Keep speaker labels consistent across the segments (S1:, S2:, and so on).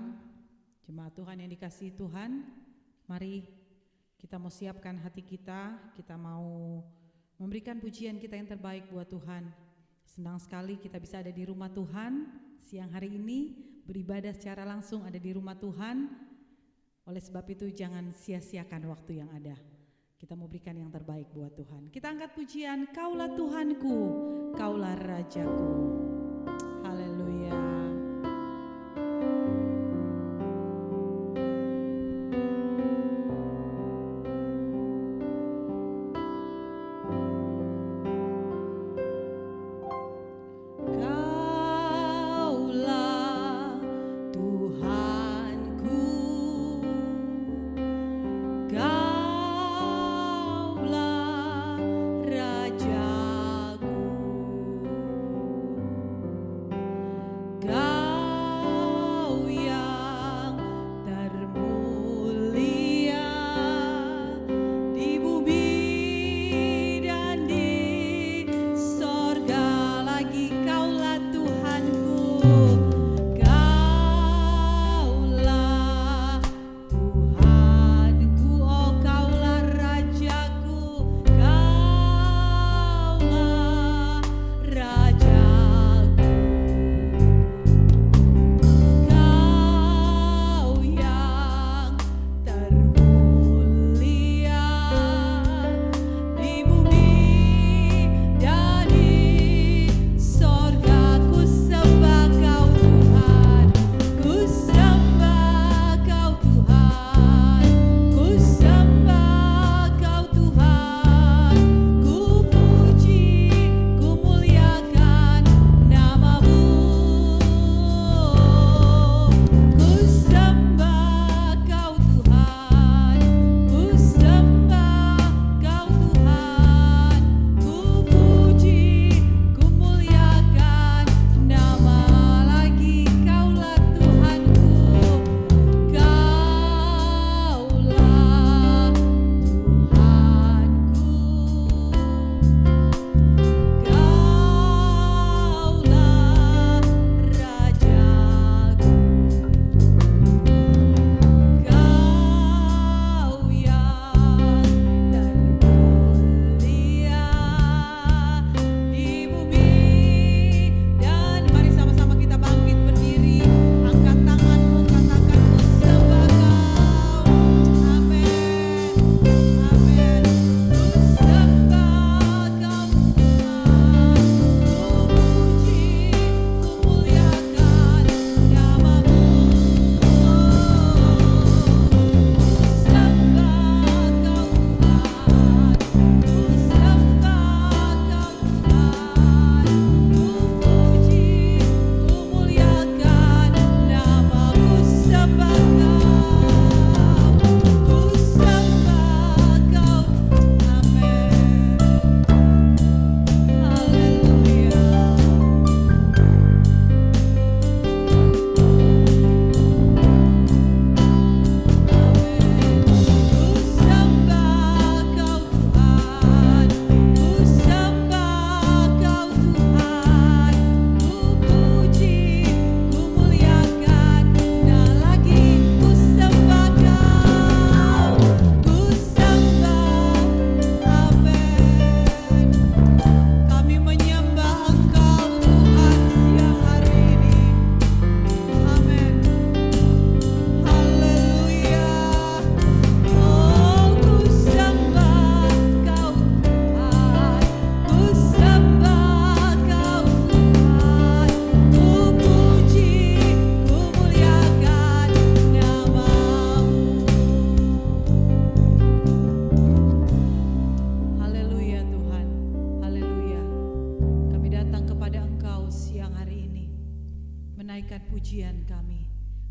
S1: siang, jemaat Tuhan yang dikasihi Tuhan. Mari kita mau siapkan hati kita mau memberikan pujian kita yang terbaik buat Tuhan. Senang sekali kita bisa ada di rumah Tuhan siang hari ini, beribadah secara langsung ada di rumah Tuhan. Oleh sebab itu jangan sia-siakan waktu yang ada. Kita mau berikan yang terbaik buat Tuhan. Kita angkat pujian, Kaulah Tuhanku, Kaulah Rajaku. Haleluya.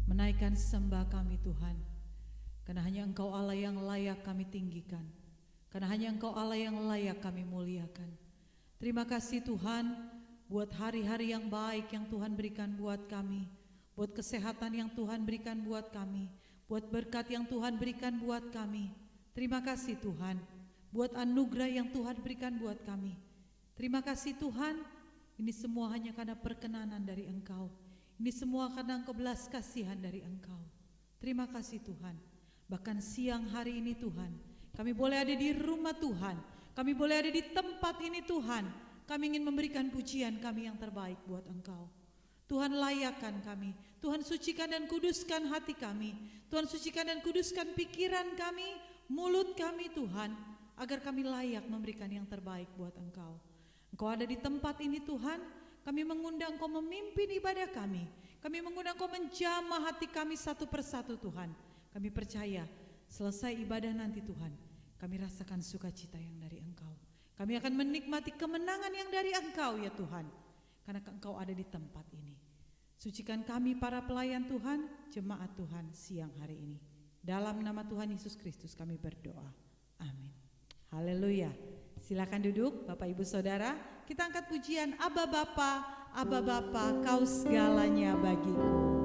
S1: Menaikkan sembah kami Tuhan, karena hanya Engkau Allah yang layak kami tinggikan, karena hanya Engkau Allah yang layak kami muliakan. Terima kasih Tuhan buat hari-hari yang baik yang Tuhan berikan buat kami, buat kesehatan yang Tuhan berikan buat kami, buat berkat yang Tuhan berikan buat kami. Terima kasih Tuhan buat anugerah yang Tuhan berikan buat kami. Terima kasih Tuhan, ini semua hanya karena perkenanan dari Engkau. Ini semua karena Engkau belas kasihan dari Engkau. Terima kasih Tuhan. Bahkan siang hari ini Tuhan, kami boleh ada di rumah Tuhan, kami boleh ada di tempat ini Tuhan. Kami ingin memberikan pujian kami yang terbaik buat Engkau. Tuhan, layakkan kami. Tuhan, sucikan dan kuduskan hati kami. Tuhan, sucikan dan kuduskan pikiran kami, mulut kami Tuhan, agar kami layak memberikan yang terbaik buat Engkau. Engkau ada di tempat ini Tuhan, kami mengundang Engkau memimpin ibadah kami. Kami mengundang Engkau menjamah hati kami satu persatu Tuhan. Kami percaya selesai ibadah nanti Tuhan, kami rasakan sukacita yang dari Engkau. Kami akan menikmati kemenangan yang dari Engkau ya Tuhan, karena Engkau ada di tempat ini. Sucikan kami para pelayan Tuhan, jemaat Tuhan siang hari ini. Dalam nama Tuhan Yesus Kristus kami berdoa. Amin. Haleluya. Silakan duduk Bapak Ibu Saudara. Kita angkat pujian Aba Bapa, Kau segalanya bagiku.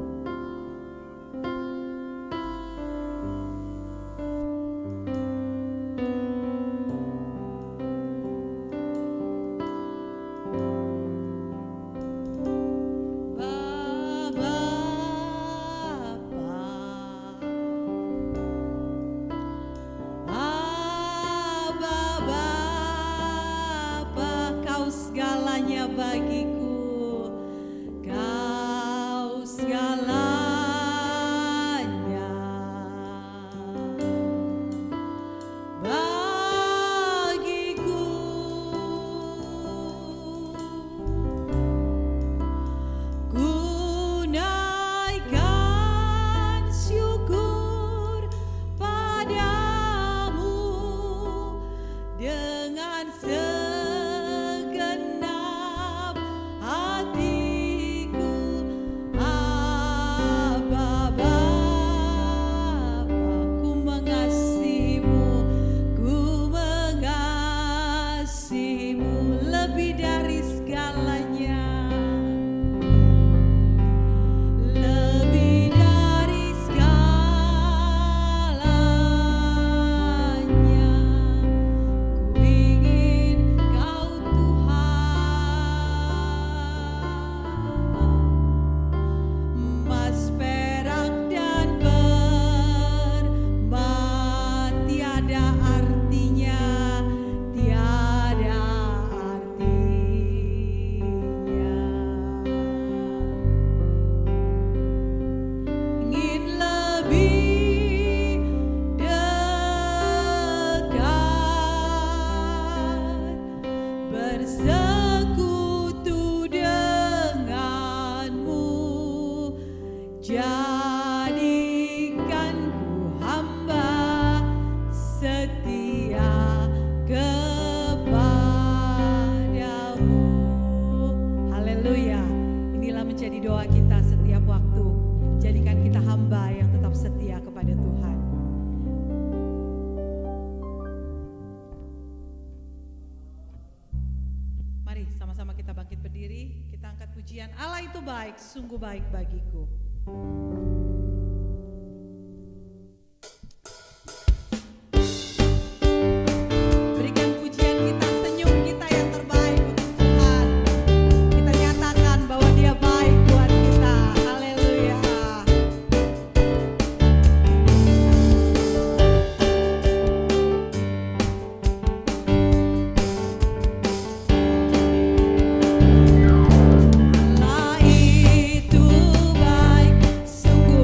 S1: Sungguh baik bagiku. Berikan pujian kita, senyum kita yang terbaik untuk Tuhan. Kita nyatakan bahwa Dia baik buat kita. Haleluya. Itu baik, sungguh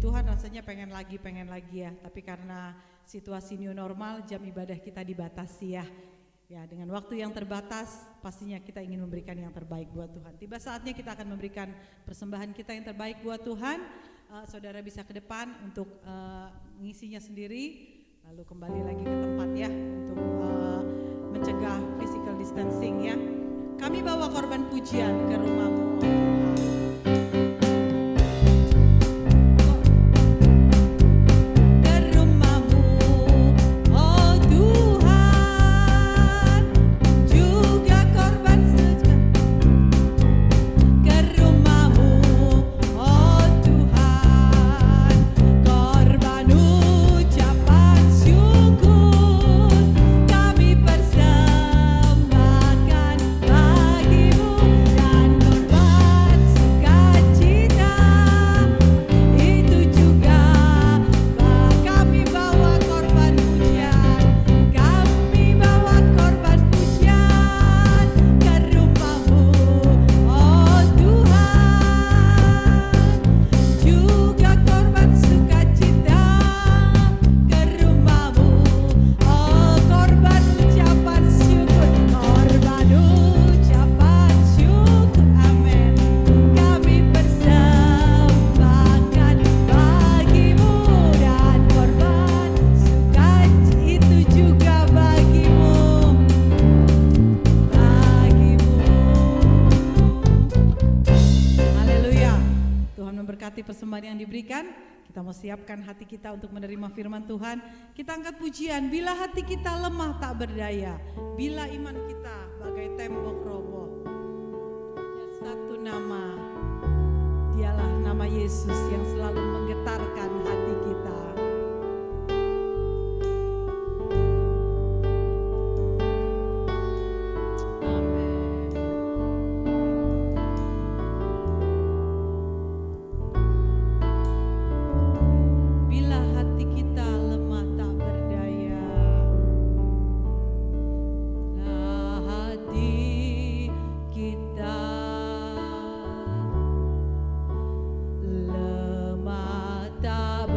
S1: Tuhan rasanya pengen lagi ya. Tapi karena situasi new normal, jam ibadah kita dibatasi ya. Ya, dengan waktu yang terbatas, pastinya kita ingin memberikan yang terbaik buat Tuhan. Tiba saatnya kita akan memberikan persembahan kita yang terbaik buat Tuhan. Saudara bisa ke depan untuk mengisinya sendiri, lalu kembali lagi ke tempat ya, untuk mencegah physical distancing ya. Kami bawa korban pujian ke rumahmu, oh Tuhan. Persembahan yang diberikan, kita mau siapkan hati kita untuk menerima firman Tuhan. Kita angkat pujian, bila hati kita lemah tak berdaya, bila iman kita bagai tembok roboh. Satu nama, dialah nama Yesus yang selalu menggetarkan hati kita.
S2: Tak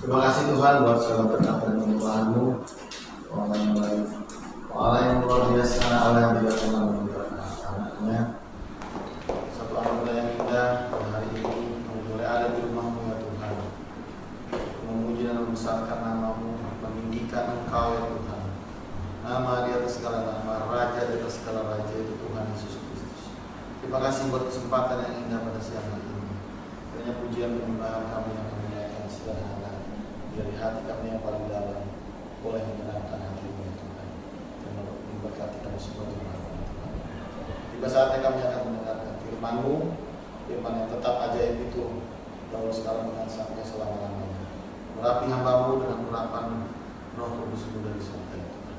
S2: Terima kasih Tuhan buat segala berkat dan penyembahan-Mu. Allah yang luar biasa, Allah yang tidak pernah membiarkan anak-anaknya. Satu anugerah yang indah pada hari ini kami boleh ada di rumah-Mu ya Tuhan, memuji dan membesarkan nama-Mu, meninggikan Engkau ya Tuhan. Nama di atas segala nama, Raja di atas segala raja, itu Tuhan Yesus Kristus. Terima kasih buat kesempatan yang indah pada siang hari ini. Kiranya pujian penyembahan kami yang kami naikkan sederhana dari hati kami yang paling dalam boleh menyenangkan hati-Mu ya Tuhan, dan memberkati kami semua Tuhan. Tiba saatnya kami akan mendengarkan firman-Mu, firman yang tetap ajaib itu, lalu sekarang dengan sampai selama-lamanya. Merapi hamba-Mu dengan urapan Roh Kudus-Mu dari surga ya Tuhan.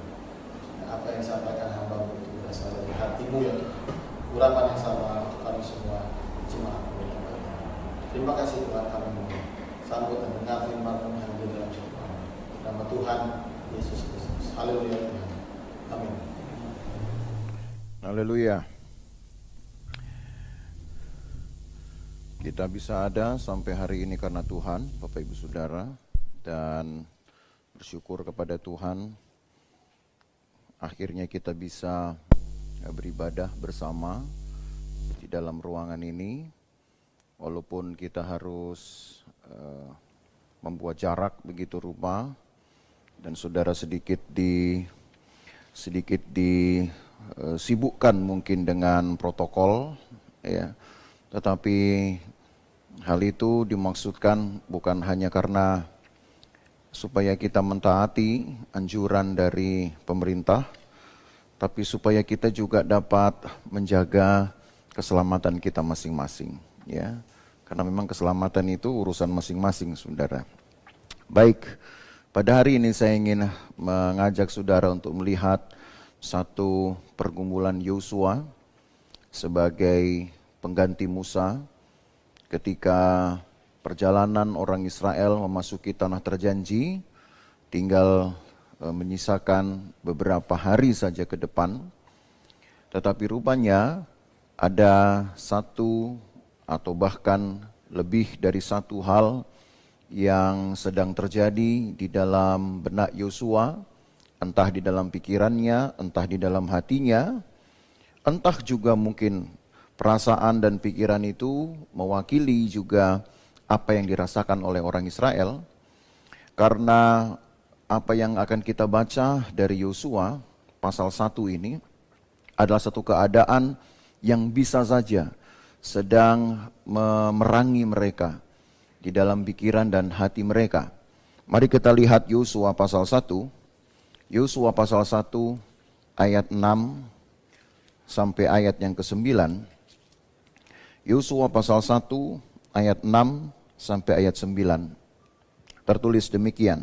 S2: Apa yang disampaikan hamba-Mu itu berasal dari hati-Mu ya Tuhan. Urapan yang sama untuk kami semua, jemaat-Mu yang baik. Terima kasih Tuhan, kami mohon sambut dan dengar firman-Mu yang di dalam firman. Nama Tuhan Yesus Kristus. Haleluya Tuhan. Amin.
S3: Haleluya. Kita bisa ada sampai hari ini karena Tuhan, Bapak Ibu Saudara, dan bersyukur kepada Tuhan. Akhirnya kita bisa beribadah bersama di dalam ruangan ini, walaupun kita harus membuat jarak begitu rupa, dan saudara sedikit disibukkan mungkin dengan protokol, ya. Tetapi hal itu dimaksudkan bukan hanya karena supaya kita mentaati anjuran dari pemerintah, tapi supaya kita juga dapat menjaga keselamatan kita masing-masing, ya. Karena memang keselamatan itu urusan masing-masing, saudara. Baik, pada hari ini saya ingin mengajak saudara untuk melihat satu pergumulan Yosua sebagai pengganti Musa ketika perjalanan orang Israel memasuki tanah terjanji, tinggal menyisakan beberapa hari saja ke depan. Tetapi rupanya ada satu atau bahkan lebih dari satu hal yang sedang terjadi di dalam benak Yosua, entah di dalam pikirannya, entah di dalam hatinya, entah juga mungkin perasaan dan pikiran itu mewakili juga apa yang dirasakan oleh orang Israel. Karena apa yang akan kita baca dari Yosua pasal 1 ini adalah satu keadaan yang bisa saja sedang memerangi mereka di dalam pikiran dan hati mereka. Mari kita lihat Yosua pasal 1. Yosua pasal 1 ayat 6 sampai ayat yang ke-9. Yosua pasal 1 ayat 6 sampai ayat 9. Tertulis demikian.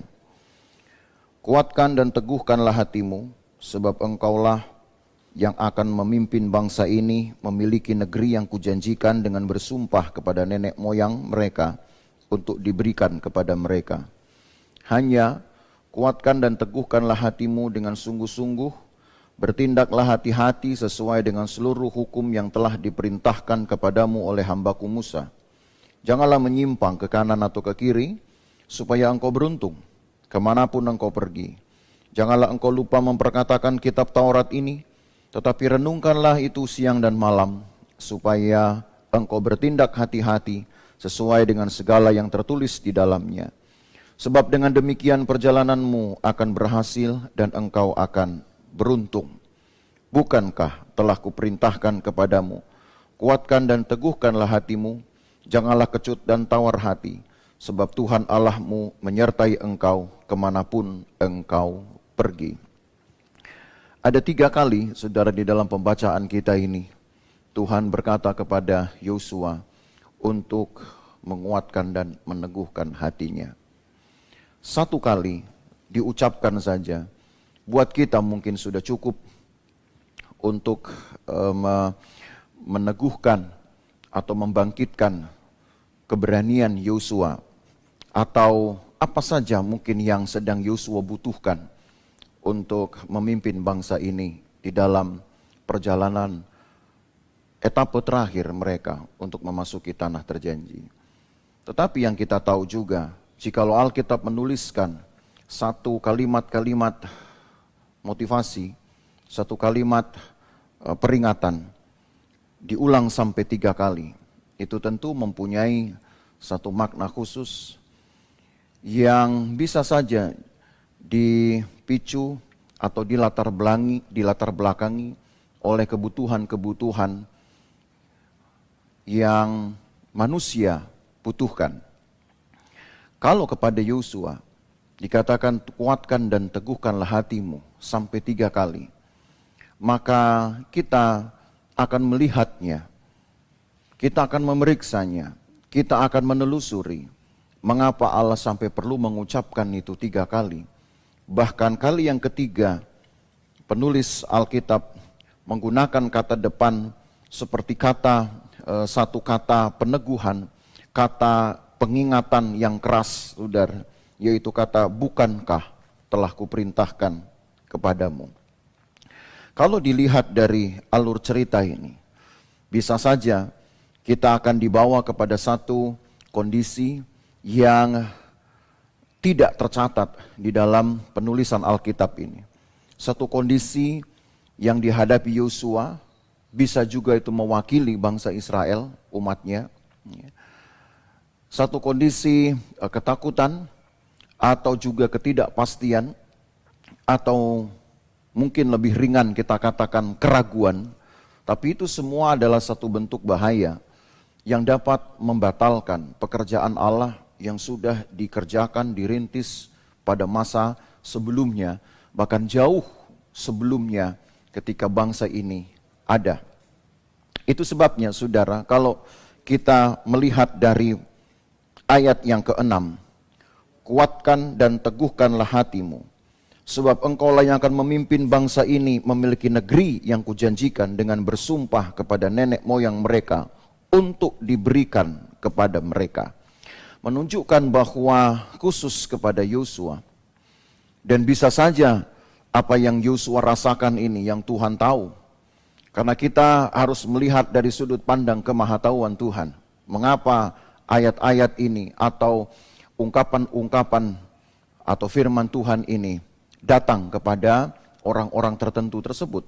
S3: Kuatkan dan teguhkanlah hatimu, sebab engkaulah yang akan memimpin bangsa ini memiliki negeri yang kujanjikan dengan bersumpah kepada nenek moyang mereka untuk diberikan kepada mereka. Hanya kuatkan dan teguhkanlah hatimu dengan sungguh-sungguh, bertindaklah hati-hati sesuai dengan seluruh hukum yang telah diperintahkan kepadamu oleh hambaku Musa. Janganlah menyimpang ke kanan atau ke kiri, supaya engkau beruntung kemanapun engkau pergi. Janganlah engkau lupa memperkatakan kitab Taurat ini, tetapi renungkanlah itu siang dan malam, supaya engkau bertindak hati-hati sesuai dengan segala yang tertulis di dalamnya. Sebab dengan demikian perjalananmu akan berhasil dan engkau akan beruntung. Bukankah telah kuperintahkan kepadamu, kuatkan dan teguhkanlah hatimu, janganlah kecut dan tawar hati, sebab Tuhan Allahmu menyertai engkau kemanapun engkau pergi. Ada 3 kali, saudara, di dalam pembacaan kita ini, Tuhan berkata kepada Yosua untuk menguatkan dan meneguhkan hatinya. 1 kali diucapkan saja, buat kita mungkin sudah cukup untuk meneguhkan atau membangkitkan keberanian Yosua, atau apa saja mungkin yang sedang Yosua butuhkan untuk memimpin bangsa ini di dalam perjalanan etapa terakhir mereka untuk memasuki tanah terjanji. Tetapi yang kita tahu juga, jikalau Alkitab menuliskan satu kalimat-kalimat motivasi, satu kalimat peringatan, diulang sampai 3 kali, itu tentu mempunyai satu makna khusus yang bisa saja dipicu atau dilatar belakangi oleh kebutuhan-kebutuhan yang manusia butuhkan. Kalau kepada Yosua dikatakan kuatkan dan teguhkanlah hatimu sampai 3 kali, maka kita akan melihatnya, kita akan memeriksanya, kita akan menelusuri mengapa Allah sampai perlu mengucapkan itu 3 kali. Bahkan kali yang ketiga, penulis Alkitab menggunakan kata depan seperti satu kata peneguhan, kata pengingatan yang keras, saudara, yaitu kata bukankah telah kuperintahkan kepadamu. Kalau dilihat dari alur cerita ini, bisa saja kita akan dibawa kepada satu kondisi yang tidak tercatat di dalam penulisan Alkitab ini. Satu kondisi yang dihadapi Yosua, bisa juga itu mewakili bangsa Israel, umatnya. Satu kondisi ketakutan, atau juga ketidakpastian, atau mungkin lebih ringan kita katakan keraguan. Tapi itu semua adalah satu bentuk bahaya yang dapat membatalkan pekerjaan Allah yang sudah dikerjakan, dirintis pada masa sebelumnya, bahkan jauh sebelumnya ketika bangsa ini ada. Itu sebabnya, saudara, kalau kita melihat dari ayat yang ke-6, kuatkan dan teguhkanlah hatimu, sebab engkaulah yang akan memimpin bangsa ini memiliki negeri yang kujanjikan dengan bersumpah kepada nenek moyang mereka untuk diberikan kepada mereka. Menunjukkan bahwa khusus kepada Yosua, dan bisa saja apa yang Yosua rasakan ini yang Tuhan tahu, karena kita harus melihat dari sudut pandang kemahatauan Tuhan. Mengapa ayat-ayat ini atau ungkapan-ungkapan atau firman Tuhan ini datang kepada orang-orang tertentu tersebut,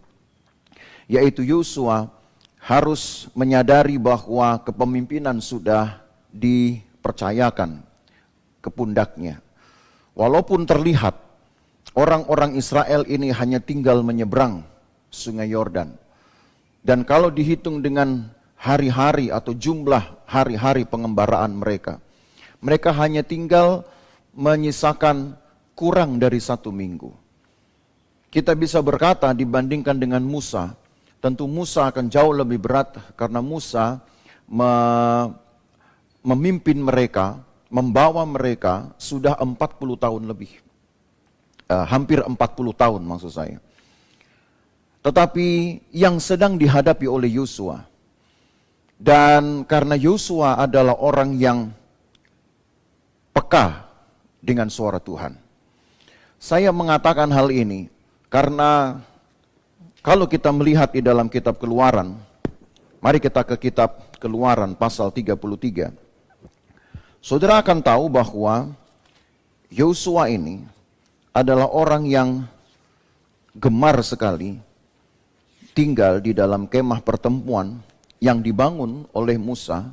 S3: yaitu Yosua harus menyadari bahwa kepemimpinan sudah dipercayakan ke pundaknya. Walaupun terlihat orang-orang Israel ini hanya tinggal menyeberang sungai Yordan, dan kalau dihitung dengan hari-hari atau jumlah hari-hari pengembaraan mereka, mereka hanya tinggal menyisakan kurang dari 1 minggu. Kita bisa berkata dibandingkan dengan Musa, tentu Musa akan jauh lebih berat karena Musa memimpin mereka, membawa mereka sudah 40 tahun lebih. Hampir 40 tahun maksud saya. Tetapi yang sedang dihadapi oleh Yosua, dan karena Yosua adalah orang yang peka dengan suara Tuhan. Saya mengatakan hal ini karena kalau kita melihat di dalam kitab Keluaran, mari kita ke kitab Keluaran pasal 33. Saudara akan tahu bahwa Yosua ini adalah orang yang gemar sekali tinggal di dalam kemah pertemuan yang dibangun oleh Musa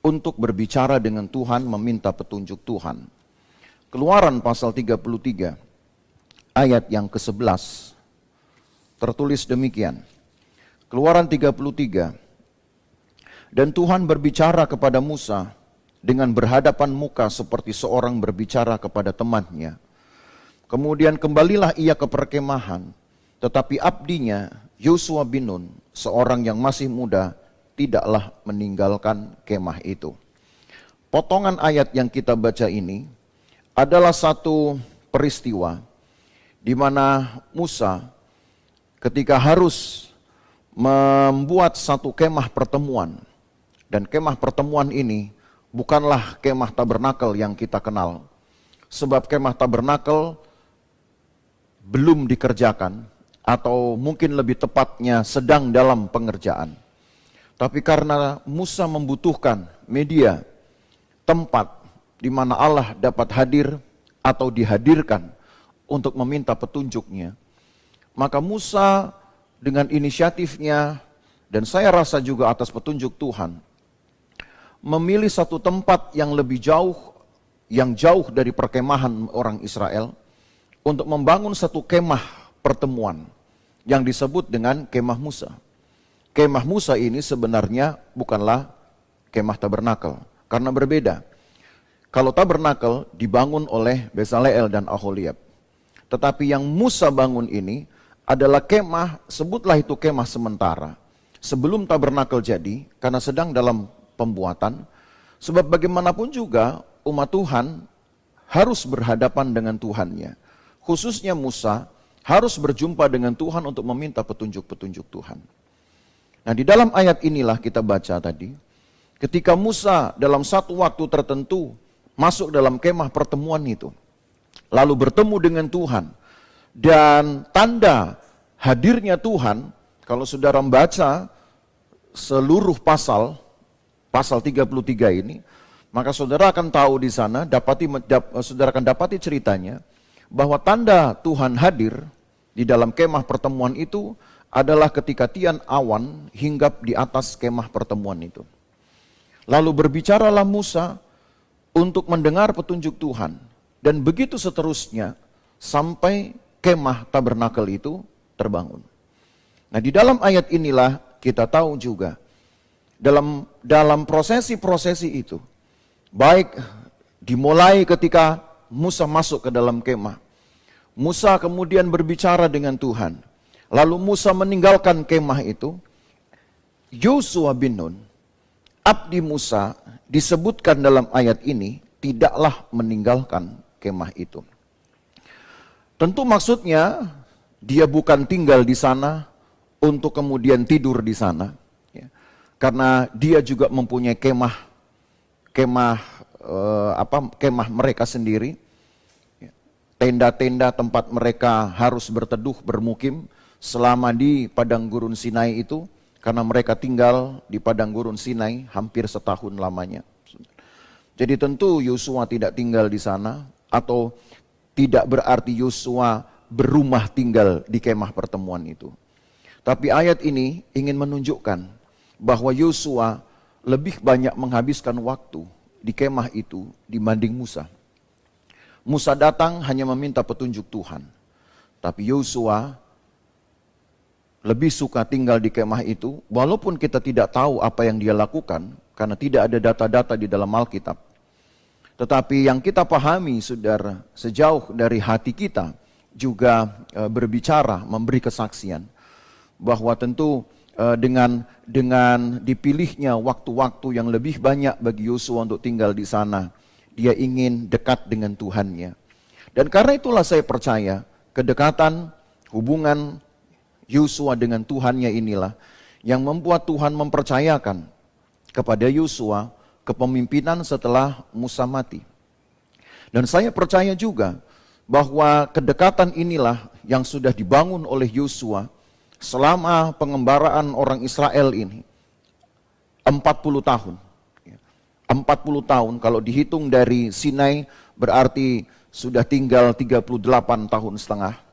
S3: untuk berbicara dengan Tuhan, meminta petunjuk Tuhan. Keluaran pasal 33 ayat yang ke-11 tertulis demikian. Keluaran 33, dan Tuhan berbicara kepada Musa dengan berhadapan muka seperti seorang berbicara kepada temannya. Kemudian kembalilah ia ke perkemahan, tetapi abdinya Yosua bin Nun, seorang yang masih muda, tidaklah meninggalkan kemah itu. Potongan ayat yang kita baca ini adalah satu peristiwa di mana Musa ketika harus membuat satu kemah pertemuan, dan kemah pertemuan ini bukanlah kemah tabernakel yang kita kenal, sebab kemah tabernakel belum dikerjakan, atau mungkin lebih tepatnya sedang dalam pengerjaan. Tapi karena Musa membutuhkan media, tempat di mana Allah dapat hadir atau dihadirkan untuk meminta petunjuknya, maka Musa dengan inisiatifnya, dan saya rasa juga atas petunjuk Tuhan, memilih satu tempat yang lebih jauh, yang jauh dari perkemahan orang Israel, untuk membangun satu kemah pertemuan yang disebut dengan kemah Musa. Kemah Musa ini sebenarnya bukanlah kemah tabernakel, karena berbeda. Kalau tabernakel dibangun oleh Bezaleel dan Aholiab, tetapi yang Musa bangun ini adalah kemah, sebutlah itu kemah sementara, sebelum tabernakel jadi, karena sedang dalam pembuatan. Sebab bagaimanapun juga umat Tuhan harus berhadapan dengan Tuhannya. Khususnya Musa harus berjumpa dengan Tuhan untuk meminta petunjuk-petunjuk Tuhan. Nah, di dalam ayat inilah kita baca tadi, ketika Musa dalam satu waktu tertentu masuk dalam kemah pertemuan itu, lalu bertemu dengan Tuhan, dan tanda hadirnya Tuhan, kalau saudara membaca seluruh pasal 33 ini, maka saudara akan tahu di sana, saudara akan dapati ceritanya, bahwa tanda Tuhan hadir di dalam kemah pertemuan itu adalah ketika tian awan hinggap di atas kemah pertemuan itu. Lalu berbicaralah Musa untuk mendengar petunjuk Tuhan, dan begitu seterusnya sampai kemah tabernakel itu terbangun. Nah, di dalam ayat inilah kita tahu juga dalam prosesi-prosesi itu, baik dimulai ketika Musa masuk ke dalam kemah, Musa kemudian berbicara dengan Tuhan, lalu Musa meninggalkan kemah itu. Yosua bin Nun, abdi Musa, disebutkan dalam ayat ini tidaklah meninggalkan kemah itu. Tentu maksudnya dia bukan tinggal di sana untuk kemudian tidur di sana, ya. Karena dia juga mempunyai kemah mereka sendiri, ya. Tenda-tenda tempat mereka harus berteduh, bermukim selama di padang gurun Sinai itu, karena mereka tinggal di padang gurun Sinai hampir setahun lamanya. Jadi tentu Yosua tidak tinggal di sana, atau tidak berarti Yosua berumah tinggal di kemah pertemuan itu. Tapi ayat ini ingin menunjukkan bahwa Yosua lebih banyak menghabiskan waktu di kemah itu dibanding Musa. Musa datang hanya meminta petunjuk Tuhan, tapi Yosua lebih suka tinggal di kemah itu, walaupun kita tidak tahu apa yang dia lakukan, karena tidak ada data-data di dalam Alkitab. Tetapi yang kita pahami, saudara, sejauh dari hati kita juga berbicara, memberi kesaksian, bahwa tentu dengan dipilihnya waktu-waktu yang lebih banyak bagi Yosua untuk tinggal di sana, dia ingin dekat dengan Tuhannya. Dan karena itulah saya percaya kedekatan, hubungan Yosua dengan Tuhannya inilah yang membuat Tuhan mempercayakan kepada Yosua kepemimpinan setelah Musa mati. Dan saya percaya juga bahwa kedekatan inilah yang sudah dibangun oleh Yosua selama pengembaraan orang Israel ini 40 tahun. 40 tahun kalau dihitung dari Sinai berarti sudah tinggal 38 tahun setengah.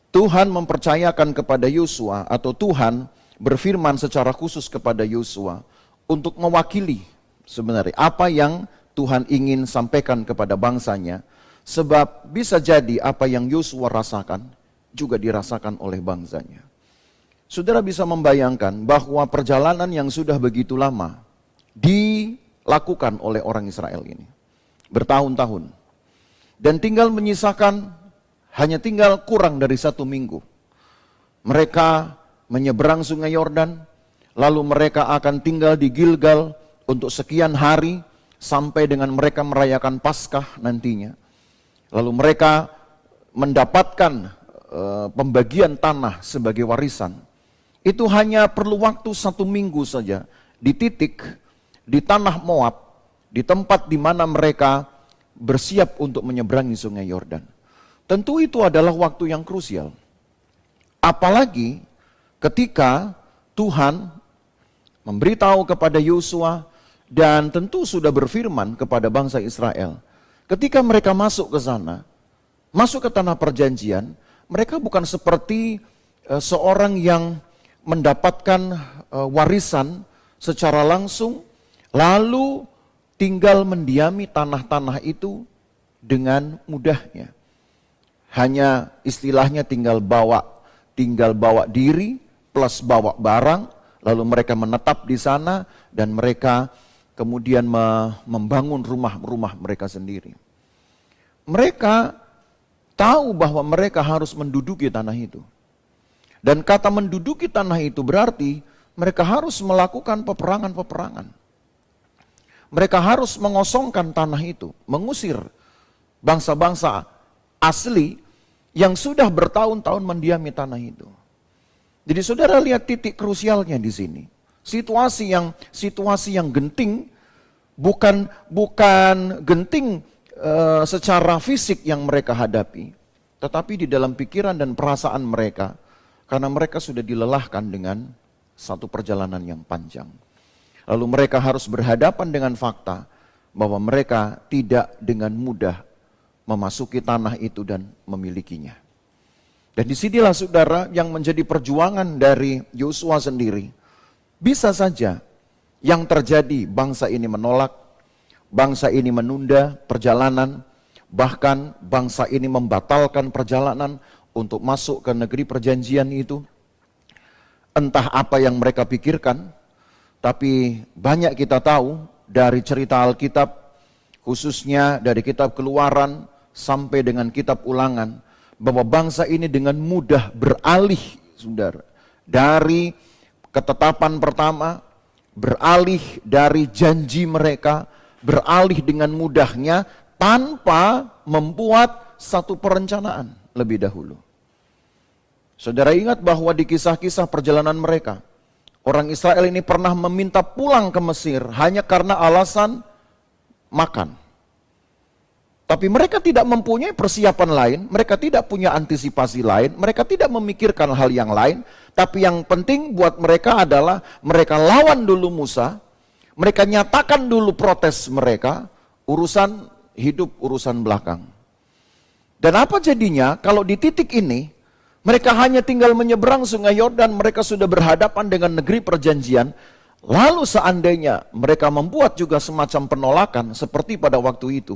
S3: Tuhan mempercayakan kepada Yosua, atau Tuhan berfirman secara khusus kepada Yosua untuk mewakili sebenarnya apa yang Tuhan ingin sampaikan kepada bangsanya, sebab bisa jadi apa yang Yosua rasakan juga dirasakan oleh bangsanya. Saudara bisa membayangkan bahwa perjalanan yang sudah begitu lama dilakukan oleh orang Israel ini bertahun-tahun, dan hanya tinggal kurang dari 1 minggu. Mereka menyeberang sungai Yordan, lalu mereka akan tinggal di Gilgal untuk sekian hari sampai dengan mereka merayakan Paskah nantinya. Lalu mereka mendapatkan pembagian tanah sebagai warisan. Itu hanya perlu waktu 1 minggu saja di titik di tanah Moab, di tempat di mana mereka bersiap untuk menyeberangi sungai Yordan. Tentu itu adalah waktu yang krusial. Apalagi ketika Tuhan memberitahu kepada Yosua dan tentu sudah berfirman kepada bangsa Israel. Ketika mereka masuk ke sana, masuk ke tanah perjanjian, mereka bukan seperti seorang yang mendapatkan warisan secara langsung, lalu tinggal mendiami tanah-tanah itu dengan mudahnya. Hanya istilahnya tinggal bawa diri plus bawa barang, lalu mereka menetap di sana dan mereka kemudian membangun rumah-rumah mereka sendiri. Mereka tahu bahwa mereka harus menduduki tanah itu. Dan kata menduduki tanah itu berarti mereka harus melakukan peperangan-peperangan. Mereka harus mengosongkan tanah itu, mengusir bangsa-bangsa asli yang sudah bertahun-tahun mendiami tanah itu. Jadi saudara lihat titik krusialnya di sini. Situasi yang genting, bukan genting secara fisik yang mereka hadapi, tetapi di dalam pikiran dan perasaan mereka, karena mereka sudah dilelahkan dengan satu perjalanan yang panjang. Lalu mereka harus berhadapan dengan fakta bahwa mereka tidak dengan mudah memasuki tanah itu dan memilikinya. Dan disinilah saudara yang menjadi perjuangan dari Yosua sendiri. Bisa saja yang terjadi, bangsa ini menolak, bangsa ini menunda perjalanan, bahkan bangsa ini membatalkan perjalanan untuk masuk ke negeri perjanjian itu. Entah apa yang mereka pikirkan, tapi banyak kita tahu dari cerita Alkitab, khususnya dari kitab Keluaran sampai dengan kitab Ulangan, bahwa bangsa ini dengan mudah beralih, saudara, dari ketetapan pertama, beralih dari janji mereka, beralih dengan mudahnya tanpa membuat satu perencanaan lebih dahulu. Saudara ingat bahwa di kisah-kisah perjalanan mereka, orang Israel ini pernah meminta pulang ke Mesir hanya karena alasan makan. Tapi mereka tidak mempunyai persiapan lain, mereka tidak punya antisipasi lain, mereka tidak memikirkan hal yang lain, tapi yang penting buat mereka adalah mereka lawan dulu Musa, mereka nyatakan dulu protes mereka, urusan hidup, urusan belakang. Dan apa jadinya kalau di titik ini, mereka hanya tinggal menyeberang sungai Yordan, mereka sudah berhadapan dengan negeri perjanjian, lalu seandainya mereka membuat juga semacam penolakan seperti pada waktu itu,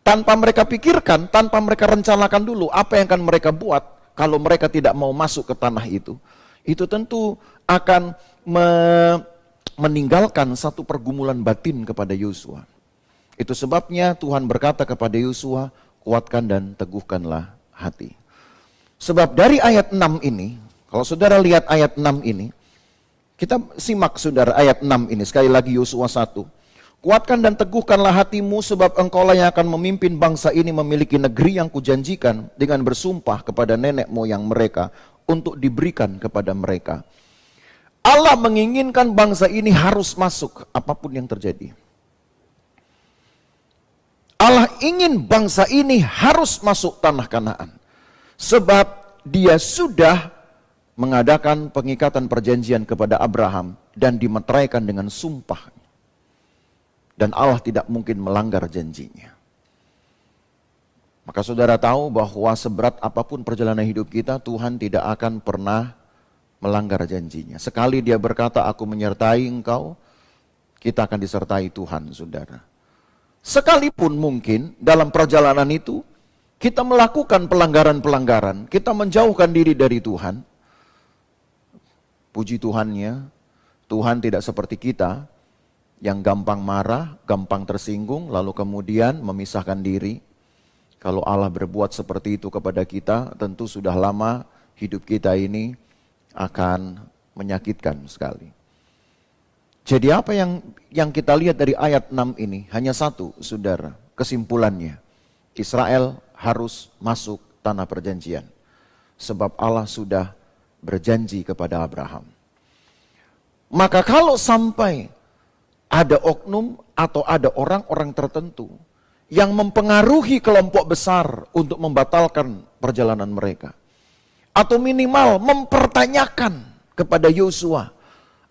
S3: tanpa mereka pikirkan, tanpa mereka rencanakan dulu apa yang akan mereka buat kalau mereka tidak mau masuk ke tanah itu tentu akan meninggalkan satu pergumulan batin kepada Yosua. Itu sebabnya Tuhan berkata kepada Yosua, kuatkan dan teguhkanlah hati. Sebab dari ayat 6 ini, kalau saudara lihat ayat 6 ini, kita simak saudara ayat 6 ini, sekali lagi Yosua 1. Kuatkan dan teguhkanlah hatimu sebab engkaulah yang akan memimpin bangsa ini memiliki negeri yang kujanjikan dengan bersumpah kepada nenek moyang mereka untuk diberikan kepada mereka. Allah menginginkan bangsa ini harus masuk apapun yang terjadi. Allah ingin bangsa ini harus masuk tanah Kanaan. Sebab dia sudah mengadakan pengikatan perjanjian kepada Abraham dan dimeteraikan dengan sumpah. Dan Allah tidak mungkin melanggar janjinya. Maka saudara tahu bahwa seberat apapun perjalanan hidup kita, Tuhan tidak akan pernah melanggar janjinya. Sekali dia berkata, aku menyertai engkau, kita akan disertai Tuhan, saudara. Sekalipun mungkin dalam perjalanan itu, kita melakukan pelanggaran-pelanggaran, kita menjauhkan diri dari Tuhan. Puji Tuhannya, Tuhan tidak seperti kita, yang gampang marah, gampang tersinggung, lalu kemudian memisahkan diri. Kalau Allah berbuat seperti itu kepada kita, tentu sudah lama hidup kita ini akan menyakitkan sekali. Jadi apa yang kita lihat dari ayat 6 ini? Hanya satu, saudara, kesimpulannya. Israel harus masuk tanah perjanjian. Sebab Allah sudah berjanji kepada Abraham. Maka kalau sampai ada oknum atau ada orang-orang tertentu yang mempengaruhi kelompok besar untuk membatalkan perjalanan mereka, atau minimal mempertanyakan kepada Yosua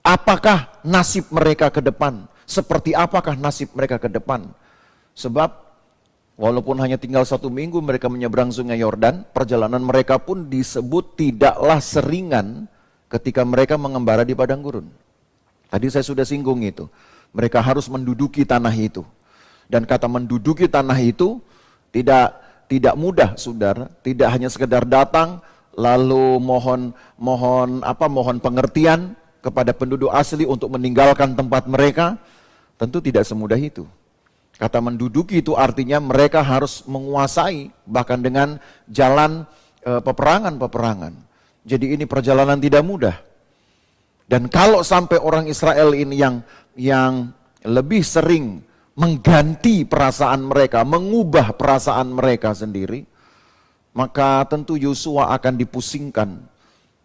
S3: apakah nasib mereka ke depan seperti apakah nasib mereka ke depan. Sebab walaupun hanya tinggal 1 minggu mereka menyeberang sungai Yordan, perjalanan mereka pun disebut tidaklah seringan ketika mereka mengembara di padang gurun. Tadi saya sudah singgung itu. Mereka harus menduduki tanah itu. Dan kata menduduki tanah itu tidak mudah, saudara. Tidak hanya sekedar datang lalu mohon pengertian kepada penduduk asli untuk meninggalkan tempat mereka. Tentu tidak semudah itu. Kata menduduki itu artinya mereka harus menguasai bahkan dengan jalan peperangan. Jadi ini perjalanan tidak mudah. Dan kalau sampai orang Israel ini yang lebih sering mengganti perasaan mereka, mengubah perasaan mereka sendiri, maka tentu Yosua akan dipusingkan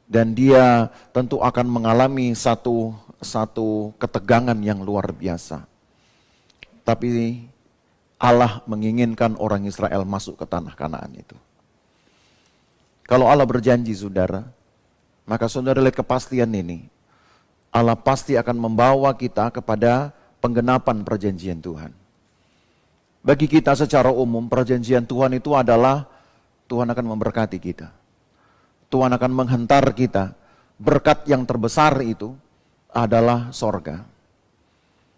S3: dan dia tentu akan mengalami satu ketegangan yang luar biasa. Tapi Allah menginginkan orang Israel masuk ke tanah Kanaan itu. Kalau Allah berjanji, saudara, maka saudara lihat kepastian ini. Allah pasti akan membawa kita kepada penggenapan perjanjian Tuhan. Bagi kita secara umum, perjanjian Tuhan itu adalah Tuhan akan memberkati kita. Tuhan akan menghentar kita. Berkat yang terbesar itu adalah sorga.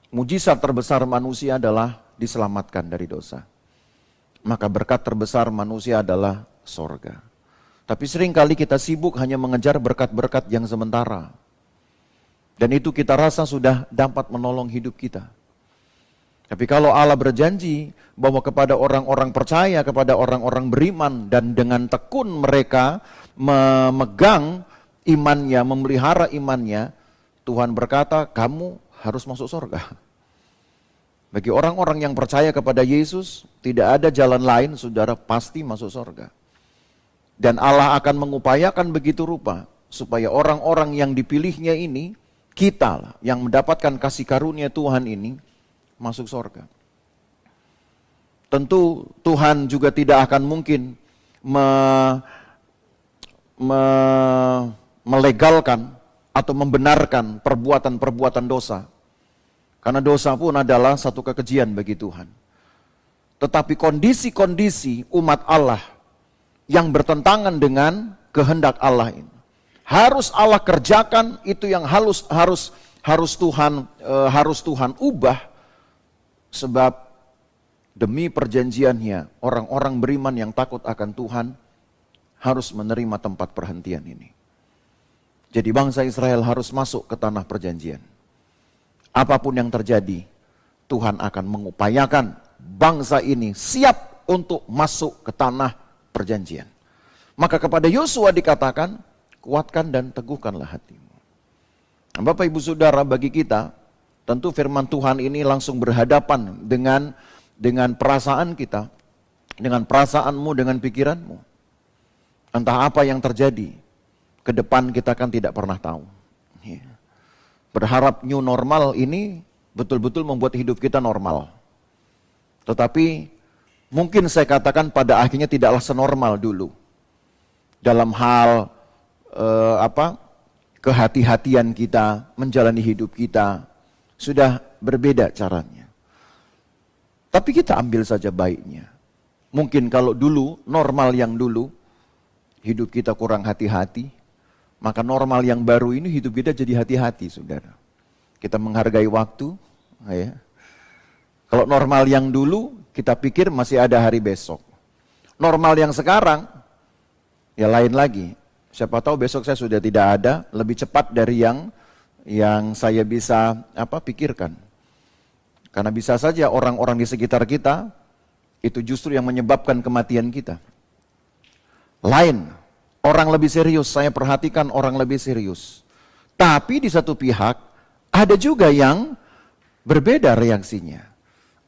S3: Mujizat terbesar manusia adalah diselamatkan dari dosa. Maka berkat terbesar manusia adalah sorga. Tapi seringkali kita sibuk hanya mengejar berkat-berkat yang sementara. Dan itu kita rasa sudah dapat menolong hidup kita. Tapi kalau Allah berjanji bahwa kepada orang-orang percaya, kepada orang-orang beriman, dan dengan tekun mereka memegang imannya, memelihara imannya, Tuhan berkata, kamu harus masuk surga. Bagi orang-orang yang percaya kepada Yesus, tidak ada jalan lain, saudara pasti masuk surga. Dan Allah akan mengupayakan begitu rupa, supaya orang-orang yang dipilihnya ini, kita yang mendapatkan kasih karunia Tuhan ini masuk surga. Tentu Tuhan juga tidak akan mungkin melegalkan atau membenarkan perbuatan-perbuatan dosa. Karena dosa pun adalah satu kekejian bagi Tuhan. Tetapi kondisi-kondisi umat Allah yang bertentangan dengan kehendak Allah ini, harus Allah kerjakan, itu yang harus Tuhan ubah, sebab demi perjanjiannya orang-orang beriman yang takut akan Tuhan harus menerima tempat perhentian ini. Jadi bangsa Israel harus masuk ke tanah perjanjian. Apapun yang terjadi, Tuhan akan mengupayakan bangsa ini siap untuk masuk ke tanah perjanjian. Maka kepada Yosua dikatakan, kuatkan dan teguhkanlah hatimu. Nah, Bapak Ibu Saudara, bagi kita, tentu firman Tuhan ini langsung berhadapan dengan perasaan kita, dengan perasaanmu, dengan pikiranmu. Entah apa yang terjadi, ke depan kita kan tidak pernah tahu. Berharap new normal ini betul-betul membuat hidup kita normal. Tetapi mungkin saya katakan pada akhirnya tidaklah senormal dulu. Dalam hal kehati-hatian kita, menjalani hidup kita, sudah berbeda caranya. Tapi kita ambil saja baiknya. Mungkin kalau dulu, normal yang dulu, hidup kita kurang hati-hati, maka normal yang baru ini hidup kita jadi hati-hati, saudara. Kita menghargai waktu. Ya. Kalau normal yang dulu, kita pikir masih ada hari besok. Normal yang sekarang, ya lain lagi. Siapa tahu besok saya sudah tidak ada, lebih cepat dari yang saya bisa pikirkan. Karena bisa saja orang-orang di sekitar kita, itu justru yang menyebabkan kematian kita. Lain, orang lebih serius, saya perhatikan orang lebih serius. Tapi di satu pihak, ada juga yang berbeda reaksinya.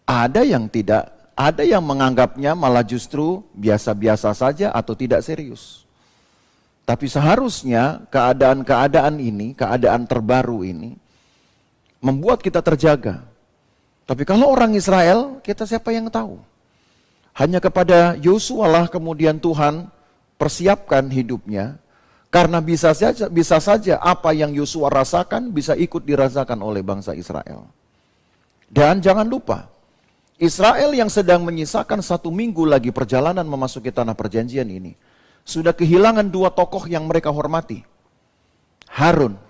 S3: Ada yang tidak, ada yang menganggapnya malah justru biasa-biasa saja atau tidak serius. Tapi seharusnya keadaan-keadaan ini, keadaan terbaru ini, membuat kita terjaga. Tapi kalau orang Israel, kita siapa yang tahu? Hanya kepada Yosua lah kemudian Tuhan persiapkan hidupnya, karena bisa saja apa yang Yosua rasakan bisa ikut dirasakan oleh bangsa Israel. Dan jangan lupa, Israel yang sedang menyisakan 1 minggu lagi perjalanan memasuki tanah perjanjian ini, sudah kehilangan 2 tokoh yang mereka hormati. Harun,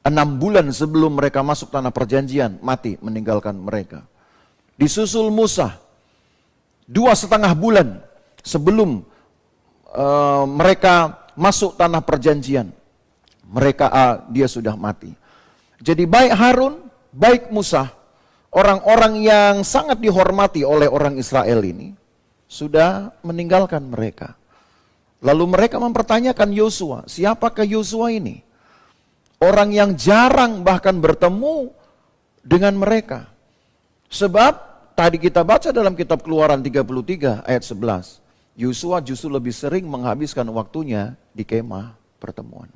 S3: 6 bulan sebelum mereka masuk tanah perjanjian, mati meninggalkan mereka. Disusul Musa, 2,5 bulan sebelum mereka masuk tanah perjanjian, dia sudah mati. Jadi baik Harun, baik Musa, orang-orang yang sangat dihormati oleh orang Israel ini, sudah meninggalkan mereka. Lalu mereka mempertanyakan Yosua, siapakah Yosua ini? Orang yang jarang bahkan bertemu dengan mereka. Sebab tadi kita baca dalam kitab Keluaran 33 ayat 11, Yosua justru lebih sering menghabiskan waktunya di kemah pertemuan.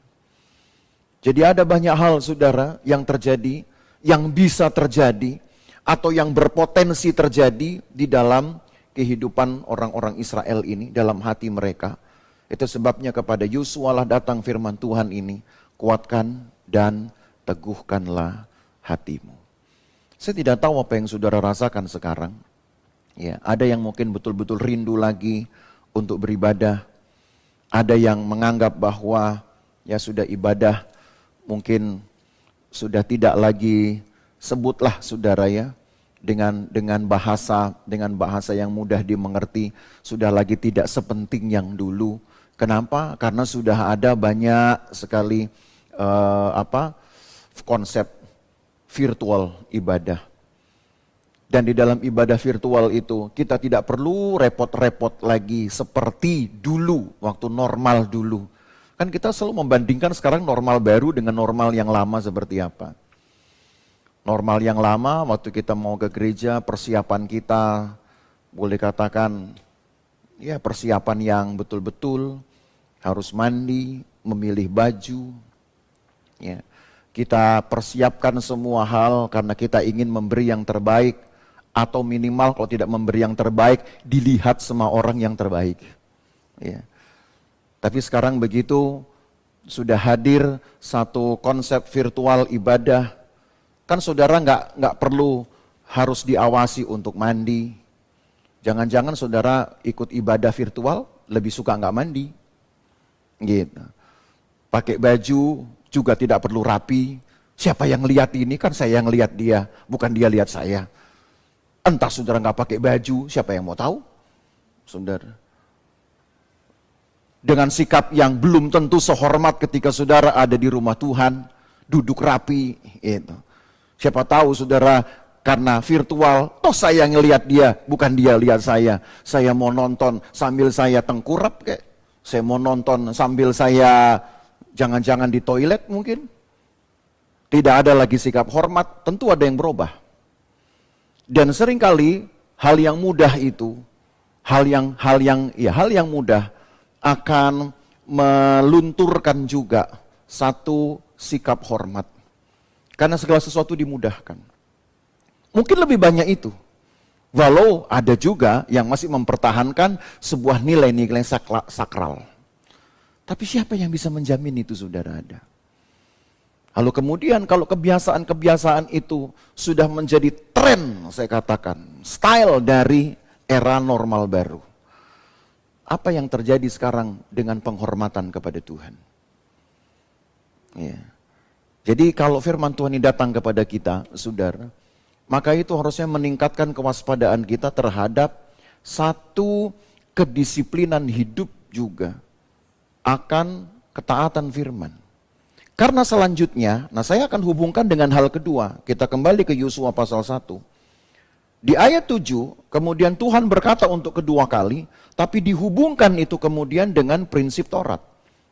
S3: Jadi ada banyak hal saudara yang terjadi, yang bisa terjadi, atau yang berpotensi terjadi di dalam kehidupan orang-orang Israel ini, dalam hati mereka. Itu sebabnya kepada Yosua lah datang firman Tuhan ini, kuatkan dan teguhkanlah hatimu. Saya tidak tahu apa yang saudara rasakan sekarang. Ya, ada yang mungkin betul-betul rindu lagi untuk beribadah. Ada yang menganggap bahwa ya sudah ibadah mungkin sudah tidak lagi, sebutlah saudara ya, dengan bahasa yang mudah dimengerti, sudah lagi tidak sepenting yang dulu. Kenapa? Karena sudah ada banyak sekali konsep virtual ibadah. Dan di dalam ibadah virtual itu kita tidak perlu repot-repot lagi seperti dulu, waktu normal dulu. Kan kita selalu membandingkan sekarang normal baru dengan normal yang lama seperti apa. Normal yang lama waktu kita mau ke gereja, persiapan kita boleh katakan ya persiapan yang betul-betul, harus mandi, memilih baju. Ya, kita persiapkan semua hal karena kita ingin memberi yang terbaik, atau minimal kalau tidak memberi yang terbaik, dilihat sama orang yang terbaik. Ya. Tapi sekarang begitu, sudah hadir satu konsep virtual ibadah. Kan saudara nggak perlu harus diawasi untuk mandi. Jangan-jangan saudara ikut ibadah virtual lebih suka nggak mandi. Gitu. Pakai baju juga tidak perlu rapi. Siapa yang lihat ini? Kan saya yang lihat dia, bukan dia lihat saya. Entah saudara nggak pakai baju, siapa yang mau tahu? Saudara. Dengan sikap yang belum tentu sehormat ketika saudara ada di rumah Tuhan, duduk rapi. Gitu. Siapa tahu saudara karena virtual, toh saya yang lihat dia, bukan dia lihat saya. Saya mau nonton sambil saya tengkurap kayak. Saya mau nonton sambil saya jangan-jangan di toilet mungkin. Tidak ada lagi sikap hormat, tentu ada yang berubah. Dan seringkali hal yang mudah itu, hal yang mudah akan melunturkan juga satu sikap hormat. Karena segala sesuatu dimudahkan. Mungkin lebih banyak itu. Walau ada juga yang masih mempertahankan sebuah nilai-nilai sakral. Tapi siapa yang bisa menjamin itu saudara ada? Lalu kemudian kalau kebiasaan-kebiasaan itu sudah menjadi tren, saya katakan, style dari era normal baru. Apa yang terjadi sekarang dengan penghormatan kepada Tuhan? Ya. Jadi kalau firman Tuhan ini datang kepada kita, saudara, maka itu harusnya meningkatkan kewaspadaan kita terhadap satu kedisiplinan hidup juga akan ketaatan firman. Karena selanjutnya, saya akan hubungkan dengan hal kedua. Kita kembali ke Yosua pasal 1. Di ayat 7, kemudian Tuhan berkata untuk kedua kali, tapi dihubungkan itu kemudian dengan prinsip Taurat.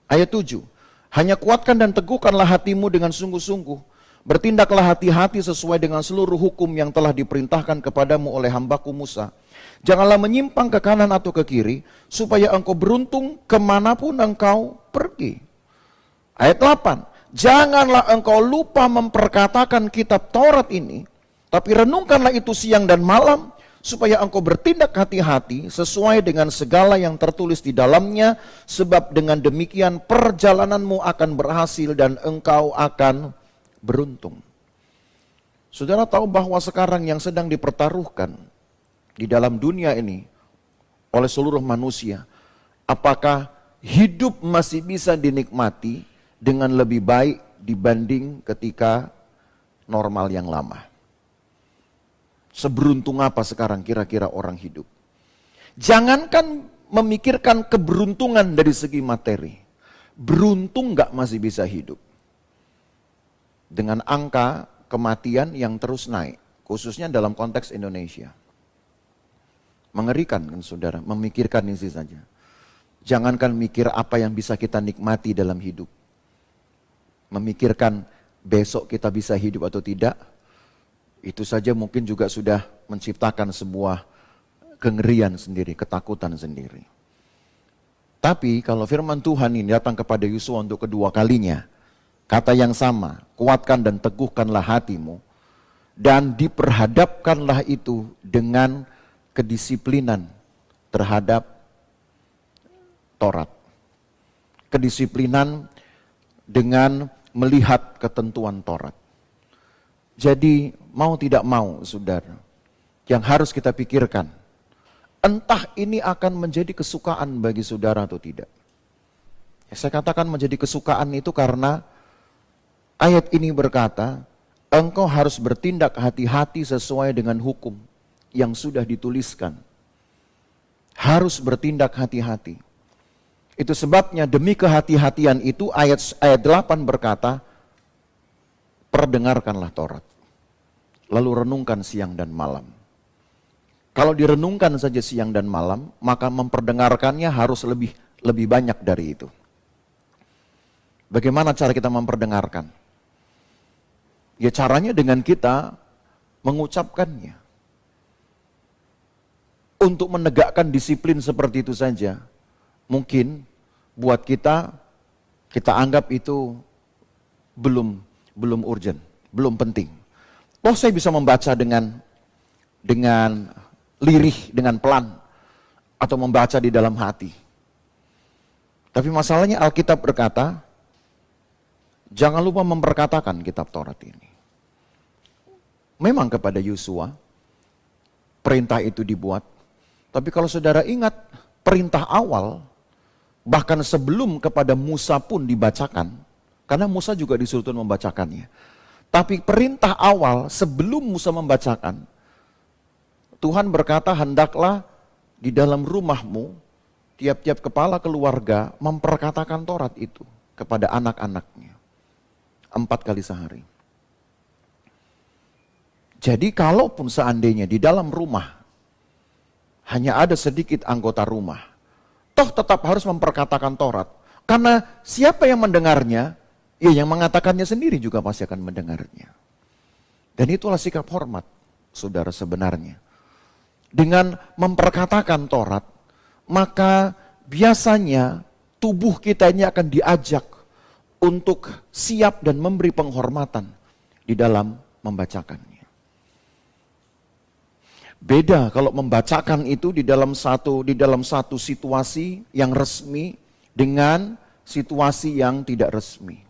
S3: Ayat 7, hanya kuatkan dan teguhkanlah hatimu dengan sungguh-sungguh. Bertindaklah hati-hati sesuai dengan seluruh hukum yang telah diperintahkan kepadamu oleh hambaku Musa. Janganlah menyimpang ke kanan atau ke kiri, supaya engkau beruntung kemanapun engkau pergi. Ayat 8, janganlah engkau lupa memperkatakan kitab Taurat ini, tapi renungkanlah itu siang dan malam, supaya engkau bertindak hati-hati sesuai dengan segala yang tertulis di dalamnya, sebab dengan demikian perjalananmu akan berhasil dan engkau akan beruntung. Saudara tahu bahwa sekarang yang sedang dipertaruhkan di dalam dunia ini oleh seluruh manusia, apakah hidup masih bisa dinikmati dengan lebih baik dibanding ketika normal yang lama? Seberuntung apa sekarang kira-kira orang hidup? Jangankan memikirkan keberuntungan dari segi materi, beruntung gak masih bisa hidup? Dengan angka kematian yang terus naik, khususnya dalam konteks Indonesia. Mengerikan kan saudara, memikirkan ini saja. Jangankan mikir apa yang bisa kita nikmati dalam hidup. Memikirkan besok kita bisa hidup atau tidak, itu saja mungkin juga sudah menciptakan sebuah kengerian sendiri, ketakutan sendiri. Tapi kalau firman Tuhan ini datang kepada Yosua untuk kedua kalinya, kata yang sama, kuatkan dan teguhkanlah hatimu, dan diperhadapkanlah itu dengan kedisiplinan terhadap Taurat. Kedisiplinan dengan melihat ketentuan Taurat. Jadi mau tidak mau saudara, yang harus kita pikirkan, entah ini akan menjadi kesukaan bagi saudara atau tidak. Saya katakan menjadi kesukaan itu karena ayat ini berkata, engkau harus bertindak hati-hati sesuai dengan hukum yang sudah dituliskan. Harus bertindak hati-hati. Itu sebabnya demi kehati-hatian itu ayat 8 berkata, perdengarkanlah Taurat. Lalu renungkan siang dan malam. Kalau direnungkan saja siang dan malam, maka memperdengarkannya harus lebih banyak dari itu. Bagaimana cara kita memperdengarkan? Ya caranya dengan kita mengucapkannya. Untuk menegakkan disiplin seperti itu saja, mungkin buat kita anggap itu belum urgent, belum penting. Oh, saya bisa membaca dengan lirih, dengan pelan, atau membaca di dalam hati. Tapi masalahnya Alkitab berkata, jangan lupa memperkatakan kitab Taurat ini. Memang kepada Yosua, perintah itu dibuat. Tapi kalau saudara ingat, perintah awal, bahkan sebelum kepada Musa pun dibacakan, karena Musa juga disuruh Tuhan membacakannya. Tapi perintah awal sebelum Musa membacakan, Tuhan berkata, hendaklah di dalam rumahmu, tiap-tiap kepala keluarga memperkatakan Taurat itu kepada anak-anaknya. 4 kali sehari. Jadi kalaupun seandainya di dalam rumah hanya ada sedikit anggota rumah, toh tetap harus memperkatakan Taurat. Karena siapa yang mendengarnya, ya yang mengatakannya sendiri juga pasti akan mendengarnya. Dan itulah sikap hormat, saudara sebenarnya. Dengan memperkatakan Taurat, maka biasanya tubuh kita ini akan diajak untuk siap dan memberi penghormatan di dalam membacakannya. Beda kalau membacakan itu di dalam satu situasi yang resmi dengan situasi yang tidak resmi.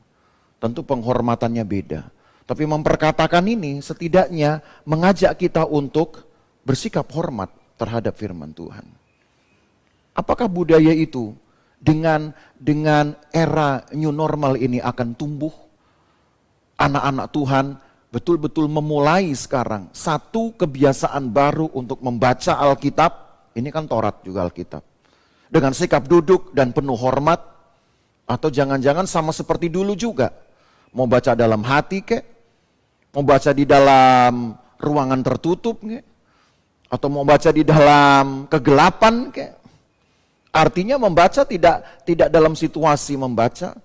S3: Tentu penghormatannya beda. Tapi memperkatakan ini setidaknya mengajak kita untuk bersikap hormat terhadap firman Tuhan. Apakah budaya itu dengan era new normal ini akan tumbuh? Anak-anak Tuhan betul-betul memulai sekarang satu kebiasaan baru untuk membaca Alkitab. Ini kan Taurat juga Alkitab. Dengan sikap duduk dan penuh hormat. Atau jangan-jangan sama seperti dulu juga. Mau baca dalam hati kek? Mau baca di dalam ruangan tertutup kek? Atau mau baca di dalam kegelapan kek? Artinya membaca tidak dalam situasi membaca.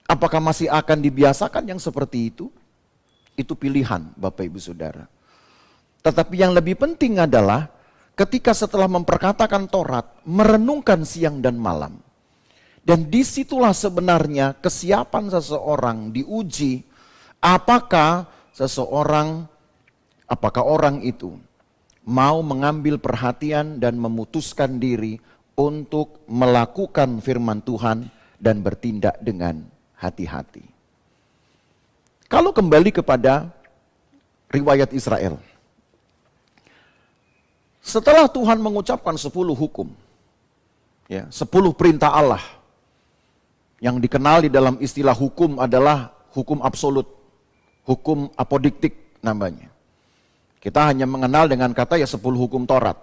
S3: Apakah masih akan dibiasakan yang seperti itu? Itu pilihan Bapak Ibu Saudara. Tetapi yang lebih penting adalah ketika setelah memperkatakan Taurat, merenungkan siang dan malam. Dan disitulah sebenarnya kesiapan seseorang diuji. Apakah orang itu mau mengambil perhatian dan memutuskan diri untuk melakukan firman Tuhan dan bertindak dengan hati-hati. Kalau kembali kepada riwayat Israel. Setelah Tuhan mengucapkan 10 hukum, ya, 10 perintah Allah, yang dikenal di dalam istilah hukum adalah hukum absolut, hukum apodiktik namanya. Kita hanya mengenal dengan kata ya 10 hukum Taurat.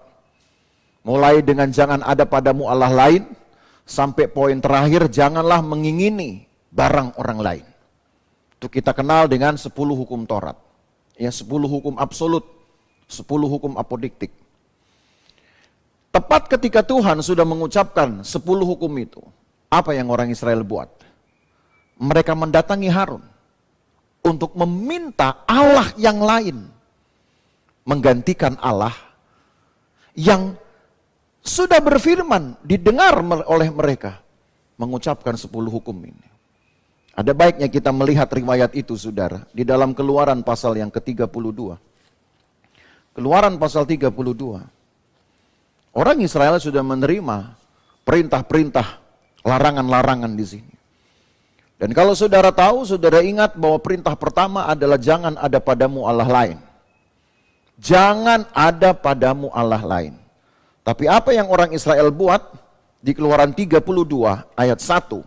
S3: Mulai dengan jangan ada padamu Allah lain, sampai poin terakhir janganlah mengingini barang orang lain. Itu kita kenal dengan 10 hukum Taurat. Ya, 10 hukum absolut, 10 hukum apodiktik. Tepat ketika Tuhan sudah mengucapkan 10 hukum itu, apa yang orang Israel buat? Mereka mendatangi Harun untuk meminta Allah yang lain menggantikan Allah yang sudah berfirman, didengar oleh mereka, mengucapkan 10 hukum ini. Ada baiknya kita melihat riwayat itu, saudara, di dalam Keluaran pasal yang ke-32. Keluaran pasal 32. Orang Israel sudah menerima perintah-perintah, larangan-larangan di sini. Dan kalau saudara tahu, saudara ingat bahwa perintah pertama adalah jangan ada padamu Allah lain. Jangan ada padamu Allah lain. Tapi apa yang orang Israel buat di Keluaran 32 ayat 1?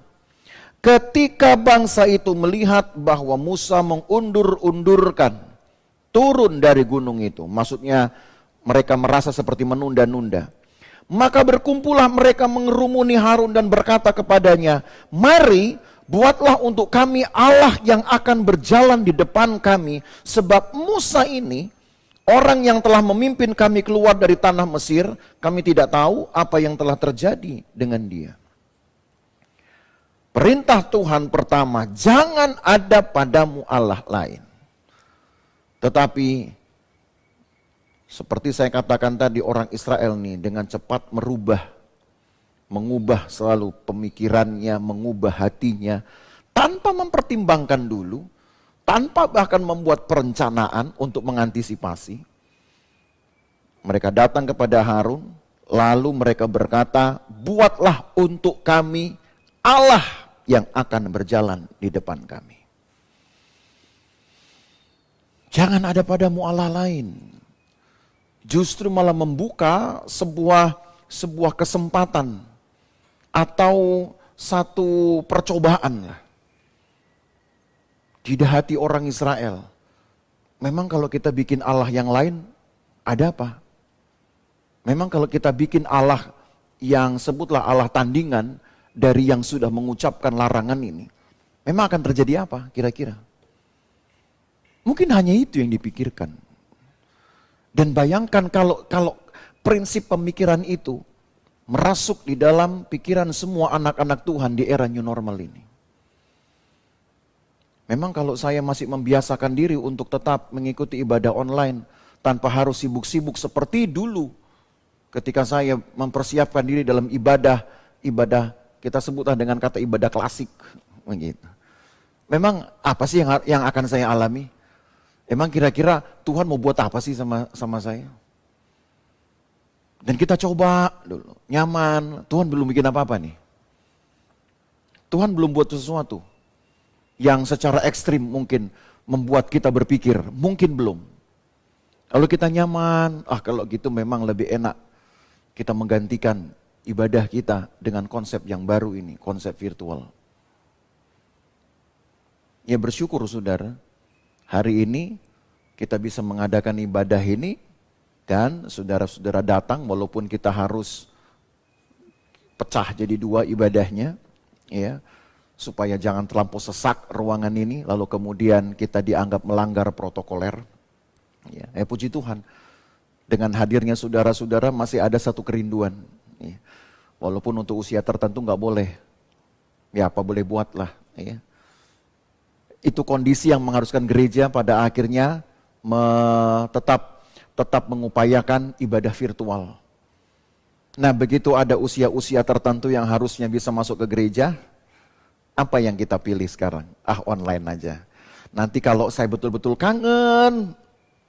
S3: Ketika bangsa itu melihat bahwa Musa mengundur-undurkan turun dari gunung itu, maksudnya mereka merasa seperti menunda-nunda. Maka berkumpullah mereka mengerumuni Harun dan berkata kepadanya, mari buatlah untuk kami Allah yang akan berjalan di depan kami, sebab Musa ini orang yang telah memimpin kami keluar dari tanah Mesir, kami tidak tahu apa yang telah terjadi dengan dia. Perintah Tuhan pertama, jangan ada padamu Allah lain. Tetapi seperti saya katakan tadi, orang Israel nih dengan cepat mengubah selalu pemikirannya, mengubah hatinya, tanpa mempertimbangkan dulu, tanpa bahkan membuat perencanaan untuk mengantisipasi. Mereka datang kepada Harun, lalu mereka berkata, buatlah untuk kami Allah yang akan berjalan di depan kami. Jangan ada padamu Allah lain. Justru malah membuka sebuah kesempatan atau satu percobaan lah di hati orang Israel. Memang kalau kita bikin Allah yang lain, ada apa? Memang kalau kita bikin Allah yang sebutlah Allah tandingan dari yang sudah mengucapkan larangan ini, memang akan terjadi apa kira-kira? Mungkin hanya itu yang dipikirkan. Dan bayangkan kalau prinsip pemikiran itu merasuk di dalam pikiran semua anak-anak Tuhan di era new normal ini. Memang kalau saya masih membiasakan diri untuk tetap mengikuti ibadah online tanpa harus sibuk-sibuk seperti dulu ketika saya mempersiapkan diri dalam ibadah kita sebutlah dengan kata ibadah klasik begitu. Memang apa sih yang akan saya alami? Emang kira-kira Tuhan mau buat apa sih sama saya? Dan kita coba dulu, nyaman, Tuhan belum bikin apa-apa nih. Tuhan belum buat sesuatu yang secara ekstrim mungkin membuat kita berpikir, mungkin belum. Kalau kita nyaman, kalau gitu memang lebih enak kita menggantikan ibadah kita dengan konsep yang baru ini, konsep virtual. Ya bersyukur saudara, hari ini kita bisa mengadakan ibadah ini dan saudara-saudara datang walaupun kita harus pecah jadi dua ibadahnya, ya, supaya jangan terlampau sesak ruangan ini lalu kemudian kita dianggap melanggar protokoler. Ya, puji Tuhan. Dengan hadirnya saudara-saudara masih ada satu kerinduan. Ya. Walaupun untuk usia tertentu nggak boleh, ya apa boleh buatlah. Ya. Itu kondisi yang mengharuskan gereja pada akhirnya tetap mengupayakan ibadah virtual. Nah begitu ada usia-usia tertentu yang harusnya bisa masuk ke gereja, apa yang kita pilih sekarang? Online aja. Nanti kalau saya betul-betul kangen,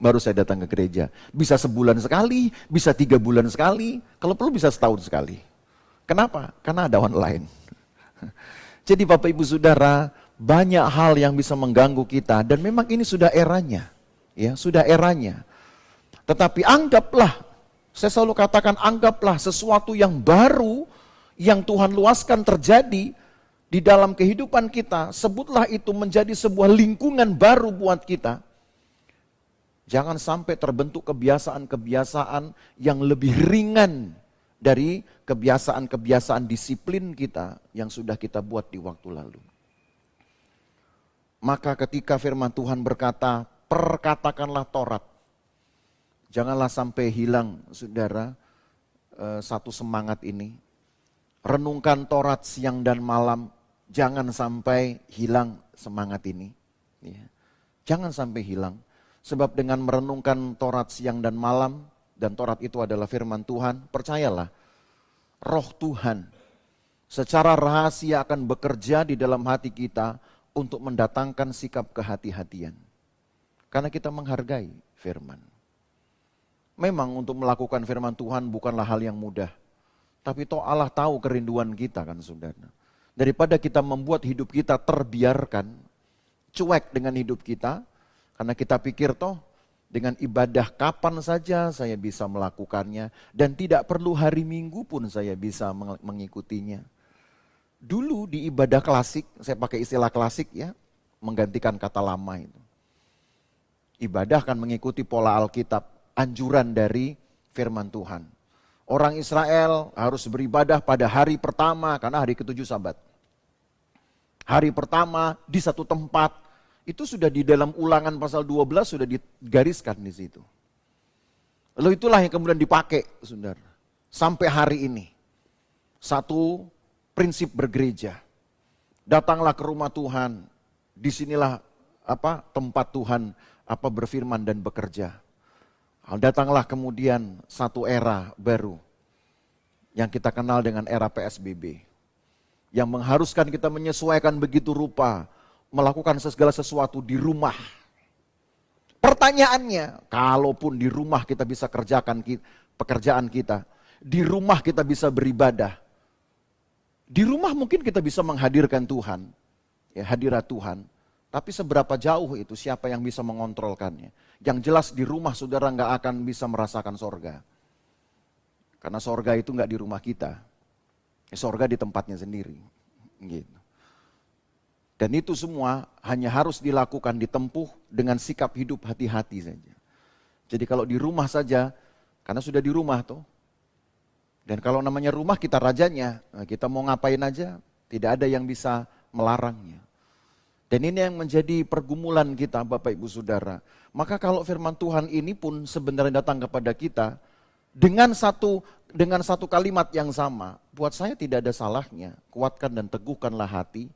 S3: baru saya datang ke gereja. Bisa sebulan sekali, bisa 3 bulan sekali, kalau perlu bisa setahun sekali. Kenapa? Karena ada online. Jadi Bapak Ibu Saudara, banyak hal yang bisa mengganggu kita dan memang ini sudah eranya. Ya, sudah eranya. Tetapi anggaplah, saya selalu katakan anggaplah sesuatu yang baru yang Tuhan luaskan terjadi di dalam kehidupan kita, sebutlah itu menjadi sebuah lingkungan baru buat kita. Jangan sampai terbentuk kebiasaan-kebiasaan yang lebih ringan dari kebiasaan-kebiasaan disiplin kita yang sudah kita buat di waktu lalu. Maka ketika firman Tuhan berkata, perkatakanlah Taurat. Janganlah sampai hilang, saudara, satu semangat ini. Renungkan Taurat siang dan malam, jangan sampai hilang semangat ini. Ya. Jangan sampai hilang. Sebab dengan merenungkan Taurat siang dan malam, dan Taurat itu adalah firman Tuhan, percayalah, Roh Tuhan secara rahasia akan bekerja di dalam hati kita untuk mendatangkan sikap kehati-hatian. Karena kita menghargai firman. Memang untuk melakukan firman Tuhan bukanlah hal yang mudah. Tapi toh Allah tahu kerinduan kita kan saudara. Daripada kita membuat hidup kita terbiarkan, cuek dengan hidup kita, karena kita pikir toh dengan ibadah kapan saja saya bisa melakukannya dan tidak perlu hari Minggu pun saya bisa mengikutinya. Dulu di ibadah klasik, saya pakai istilah klasik ya, menggantikan kata lama itu. Ibadah akan mengikuti pola Alkitab, anjuran dari firman Tuhan. Orang Israel harus beribadah pada hari pertama karena hari ketujuh Sabat. Hari pertama di satu tempat. Itu sudah di dalam Ulangan pasal 12 sudah digariskan di situ. Lalu itulah yang kemudian dipakai, saudara. Sampai hari ini. Satu prinsip bergereja. Datanglah ke rumah Tuhan. Disinilah tempat Tuhan berfirman dan bekerja. Datanglah kemudian satu era baru. Yang kita kenal dengan era PSBB. Yang mengharuskan kita menyesuaikan begitu rupa melakukan segala sesuatu di rumah. Pertanyaannya, kalaupun di rumah kita bisa kerjakan pekerjaan kita, di rumah kita bisa beribadah, di rumah mungkin kita bisa menghadirkan Tuhan, ya hadirat Tuhan, tapi seberapa jauh itu, siapa yang bisa mengontrolkannya? Yang jelas di rumah saudara nggak akan bisa merasakan sorga. Karena sorga itu nggak di rumah kita, sorga di tempatnya sendiri. Gitu. Dan itu semua hanya harus dilakukan, ditempuh dengan sikap hidup hati-hati saja. Jadi kalau di rumah saja, karena sudah di rumah tuh. Dan kalau namanya rumah kita rajanya, kita mau ngapain aja, tidak ada yang bisa melarangnya. Dan ini yang menjadi pergumulan kita Bapak Ibu Saudara. Maka kalau firman Tuhan ini pun sebenarnya datang kepada kita, dengan satu kalimat yang sama, buat saya tidak ada salahnya, kuatkan dan teguhkanlah hati,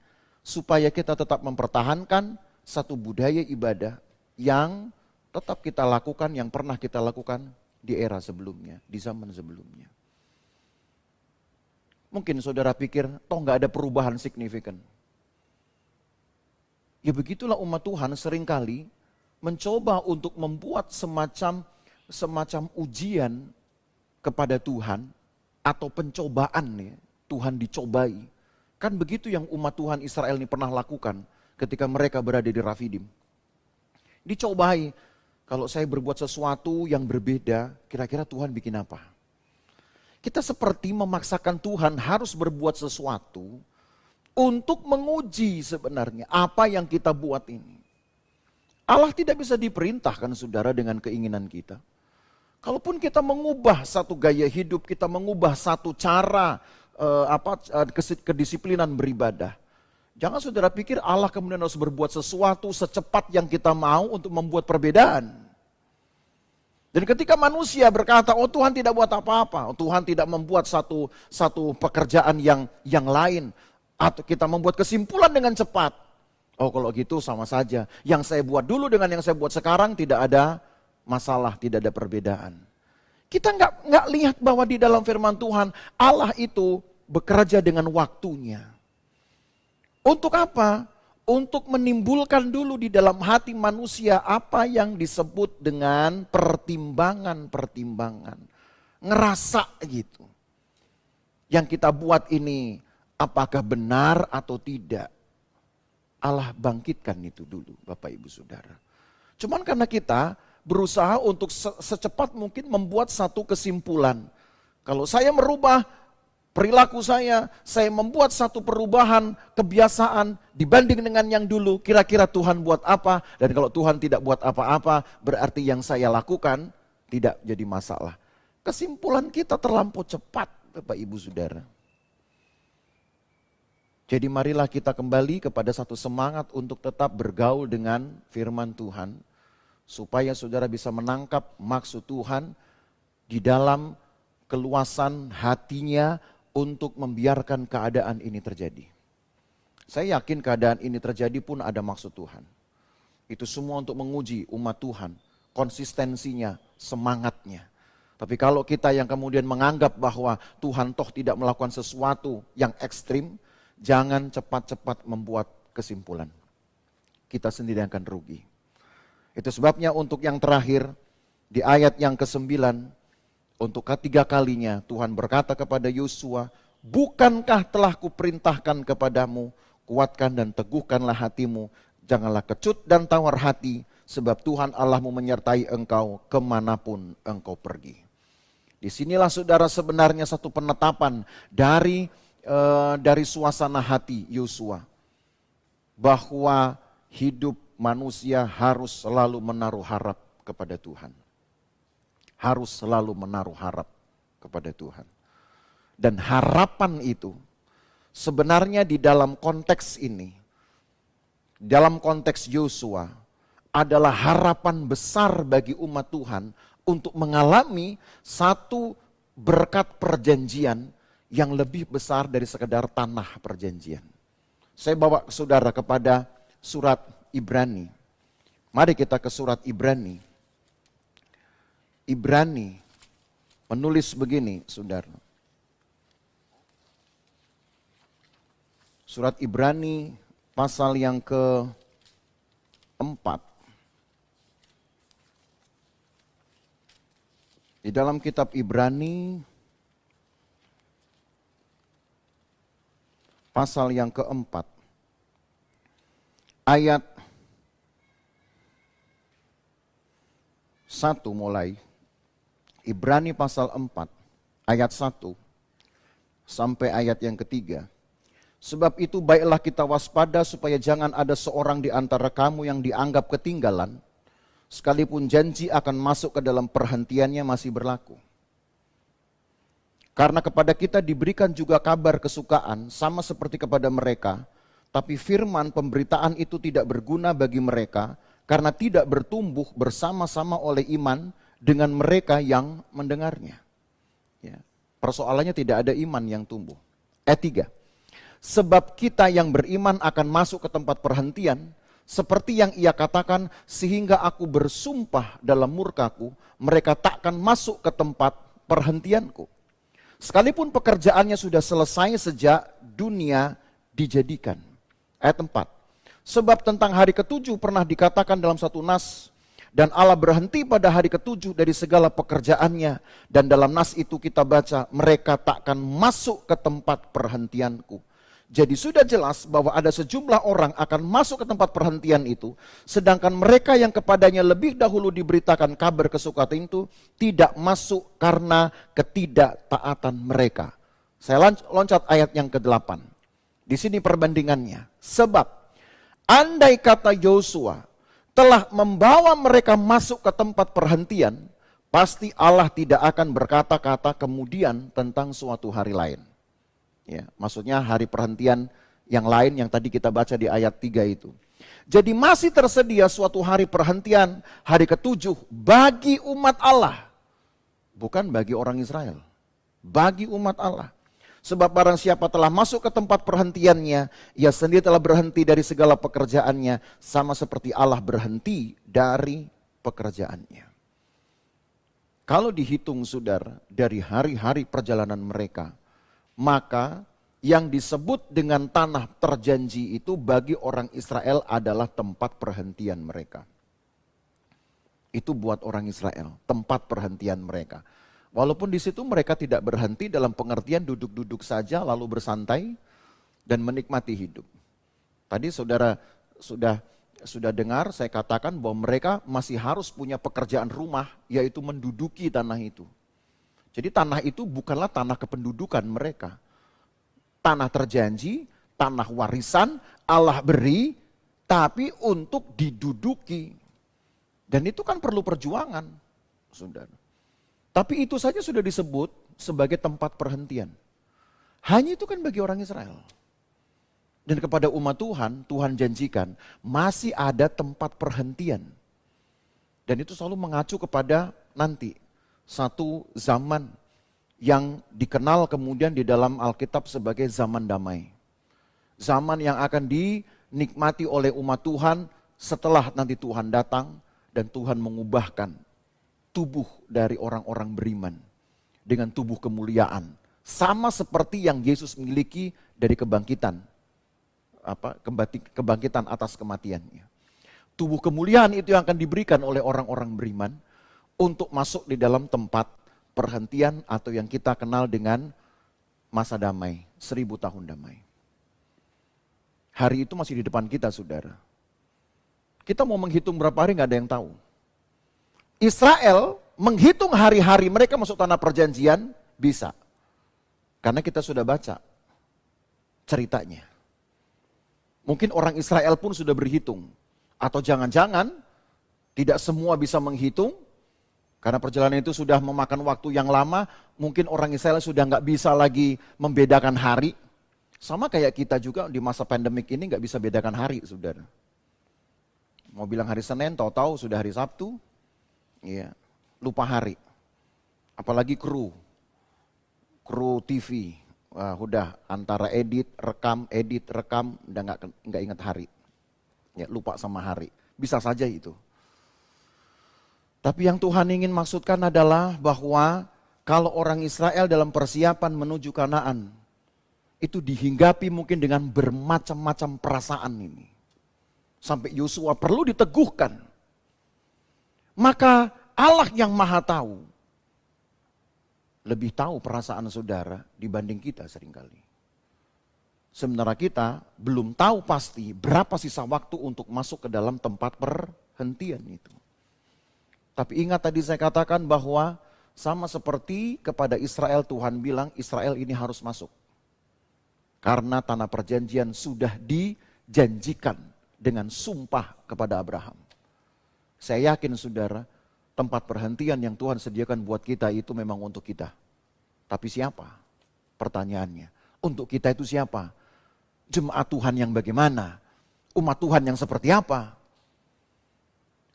S3: supaya kita tetap mempertahankan satu budaya ibadah yang tetap kita lakukan, yang pernah kita lakukan di era sebelumnya, di zaman sebelumnya. Mungkin saudara pikir, toh nggak ada perubahan signifikan. Ya begitulah umat Tuhan seringkali mencoba untuk membuat semacam ujian kepada Tuhan atau pencobaan ya, Tuhan dicobai. Kan begitu yang umat Tuhan Israel ini pernah lakukan ketika mereka berada di Rafidim. Dicobai, kalau saya berbuat sesuatu yang berbeda, kira-kira Tuhan bikin apa? Kita seperti memaksakan Tuhan harus berbuat sesuatu untuk menguji sebenarnya apa yang kita buat ini. Allah tidak bisa diperintahkan saudara dengan keinginan kita. Kalaupun kita mengubah satu gaya hidup, kita mengubah satu cara, kedisiplinan beribadah. Jangan saudara pikir Allah kemudian harus berbuat sesuatu secepat yang kita mau untuk membuat perbedaan. Dan ketika manusia berkata, oh Tuhan tidak buat apa-apa, oh Tuhan tidak membuat satu pekerjaan yang lain, atau kita membuat kesimpulan dengan cepat. Oh kalau gitu sama saja, yang saya buat dulu dengan yang saya buat sekarang tidak ada masalah, tidak ada perbedaan. Kita nggak lihat bahwa di dalam firman Tuhan Allah itu bekerja dengan waktunya. Untuk apa? Untuk menimbulkan dulu di dalam hati manusia apa yang disebut dengan pertimbangan-pertimbangan. Ngerasa gitu. Yang kita buat ini apakah benar atau tidak. Allah bangkitkan itu dulu Bapak Ibu Saudara. Cuman karena kita berusaha untuk secepat mungkin membuat satu kesimpulan. Kalau saya merubah perilaku saya membuat satu perubahan kebiasaan dibanding dengan yang dulu, kira-kira Tuhan buat apa? Dan kalau Tuhan tidak buat apa-apa, berarti yang saya lakukan tidak jadi masalah. Kesimpulan kita terlampau cepat, Bapak Ibu Saudara. Jadi marilah kita kembali kepada satu semangat untuk tetap bergaul dengan firman Tuhan, supaya saudara bisa menangkap maksud Tuhan di dalam keluasan hatinya untuk membiarkan keadaan ini terjadi. Saya yakin keadaan ini terjadi pun ada maksud Tuhan. Itu semua untuk menguji umat Tuhan, konsistensinya, semangatnya. Tapi kalau kita yang kemudian menganggap bahwa Tuhan toh tidak melakukan sesuatu yang ekstrim, jangan cepat-cepat membuat kesimpulan. Kita sendiri akan rugi. Itu sebabnya untuk yang terakhir, di ayat yang ke-9, untuk ketiga kalinya Tuhan berkata kepada Yosua, bukankah telah kuperintahkan kepadamu, kuatkan dan teguhkanlah hatimu, janganlah kecut dan tawar hati, sebab Tuhan Allahmu menyertai engkau kemanapun engkau pergi. Disinilah saudara sebenarnya satu penetapan dari suasana hati Yosua, bahwa hidup manusia harus selalu menaruh harap kepada Tuhan. Harus selalu menaruh harap kepada Tuhan. Dan harapan itu sebenarnya di dalam konteks ini, dalam konteks Yosua, adalah harapan besar bagi umat Tuhan untuk mengalami satu berkat perjanjian yang lebih besar dari sekedar tanah perjanjian. Saya bawa saudara kepada surat Ibrani. Mari kita ke surat Ibrani. Ibrani menulis begini, saudara. Surat Ibrani pasal yang ke-4. Di dalam kitab Ibrani pasal yang ke-4. Ayat 1 mulai. Ibrani pasal 4 ayat 1 sampai ayat yang ketiga. Sebab itu baiklah kita waspada supaya jangan ada seorang di antara kamu yang dianggap ketinggalan, sekalipun janji akan masuk ke dalam perhentiannya masih berlaku. Karena kepada kita diberikan juga kabar kesukaan sama seperti kepada mereka, tapi firman pemberitaan itu tidak berguna bagi mereka karena tidak bertumbuh bersama-sama oleh iman dengan mereka yang mendengarnya. Ya, persoalannya tidak ada iman yang tumbuh. Ayat 3. Sebab kita yang beriman akan masuk ke tempat perhentian, seperti yang ia katakan, sehingga aku bersumpah dalam murkaku, mereka takkan masuk ke tempat perhentianku. Sekalipun pekerjaannya sudah selesai sejak dunia dijadikan. Ayat 4. Sebab tentang hari ketujuh pernah dikatakan dalam satu nas, dan Allah berhenti pada hari ketujuh dari segala pekerjaannya. Dan dalam nas itu kita baca, mereka takkan masuk ke tempat perhentianku. Jadi sudah jelas bahwa ada sejumlah orang akan masuk ke tempat perhentian itu, sedangkan mereka yang kepadanya lebih dahulu diberitakan kabar kesukaan itu tidak masuk karena ketidaktaatan mereka. Saya loncat ayat yang ke-8. Di sini perbandingannya. Sebab andai kata Yosua telah membawa mereka masuk ke tempat perhentian, pasti Allah tidak akan berkata-kata kemudian tentang suatu hari lain. Ya, maksudnya hari perhentian yang lain yang tadi kita baca di ayat 3 itu. Jadi masih tersedia suatu hari perhentian, hari ketujuh bagi umat Allah. Bukan bagi orang Israel, bagi umat Allah. Sebab barang siapa telah masuk ke tempat perhentiannya, ia sendiri telah berhenti dari segala pekerjaannya, sama seperti Allah berhenti dari pekerjaannya. Kalau dihitung saudara dari hari-hari perjalanan mereka, maka yang disebut dengan tanah terjanji itu bagi orang Israel adalah tempat perhentian mereka. Itu buat orang Israel, tempat perhentian mereka. Walaupun di situ mereka tidak berhenti dalam pengertian duduk-duduk saja lalu bersantai dan menikmati hidup. Tadi saudara sudah sudah dengar saya katakan bahwa mereka masih harus punya pekerjaan rumah, yaitu menduduki tanah itu. Jadi tanah itu bukanlah tanah kependudukan mereka. Tanah terjanji, tanah warisan, Allah beri, tapi untuk diduduki. Dan itu kan perlu perjuangan, saudara. Tapi itu saja sudah disebut sebagai tempat perhentian. Hanya itu kan bagi orang Israel. Dan kepada umat Tuhan, Tuhan janjikan masih ada tempat perhentian. Dan itu selalu mengacu kepada nanti satu zaman yang dikenal kemudian di dalam Alkitab sebagai zaman damai. Zaman yang akan dinikmati oleh umat Tuhan setelah nanti Tuhan datang dan Tuhan mengubahkan tubuh dari orang-orang beriman dengan tubuh kemuliaan. Sama seperti yang Yesus miliki dari kebangkitan atas kematiannya. Tubuh kemuliaan itu yang akan diberikan oleh orang-orang beriman untuk masuk di dalam tempat perhentian atau yang kita kenal dengan masa damai, 1000 tahun damai. Hari itu masih di depan kita, saudara. Kita mau menghitung berapa hari nggak ada yang tahu. Israel menghitung hari-hari mereka masuk tanah perjanjian bisa. Karena kita sudah baca ceritanya. Mungkin orang Israel pun sudah berhitung. Atau jangan-jangan tidak semua bisa menghitung. Karena perjalanan itu sudah memakan waktu yang lama. Mungkin orang Israel sudah nggak bisa lagi membedakan hari. Sama kayak kita juga di masa pandemik ini nggak bisa bedakan hari, saudara. Mau bilang hari Senin, tahu-tahu sudah hari Sabtu. Iya, lupa hari. Apalagi kru TV. Wah, udah antara edit, rekam, udah nggak ingat hari. Ya, lupa sama hari. Bisa saja itu. Tapi yang Tuhan ingin maksudkan adalah bahwa kalau orang Israel dalam persiapan menuju Kanaan, itu dihinggapi mungkin dengan bermacam-macam perasaan ini. Sampai Yosua perlu diteguhkan. Maka Allah yang Maha Tahu lebih tahu perasaan saudara dibanding kita seringkali. Sementara kita belum tahu pasti berapa sisa waktu untuk masuk ke dalam tempat perhentian itu. Tapi ingat tadi saya katakan bahwa sama seperti kepada Israel Tuhan bilang Israel ini harus masuk. Karena tanah perjanjian sudah dijanjikan dengan sumpah kepada Abraham. Saya yakin saudara, tempat perhentian yang Tuhan sediakan buat kita itu memang untuk kita. Tapi siapa? Pertanyaannya. Untuk kita itu siapa? Jemaat Tuhan yang bagaimana? Umat Tuhan yang seperti apa?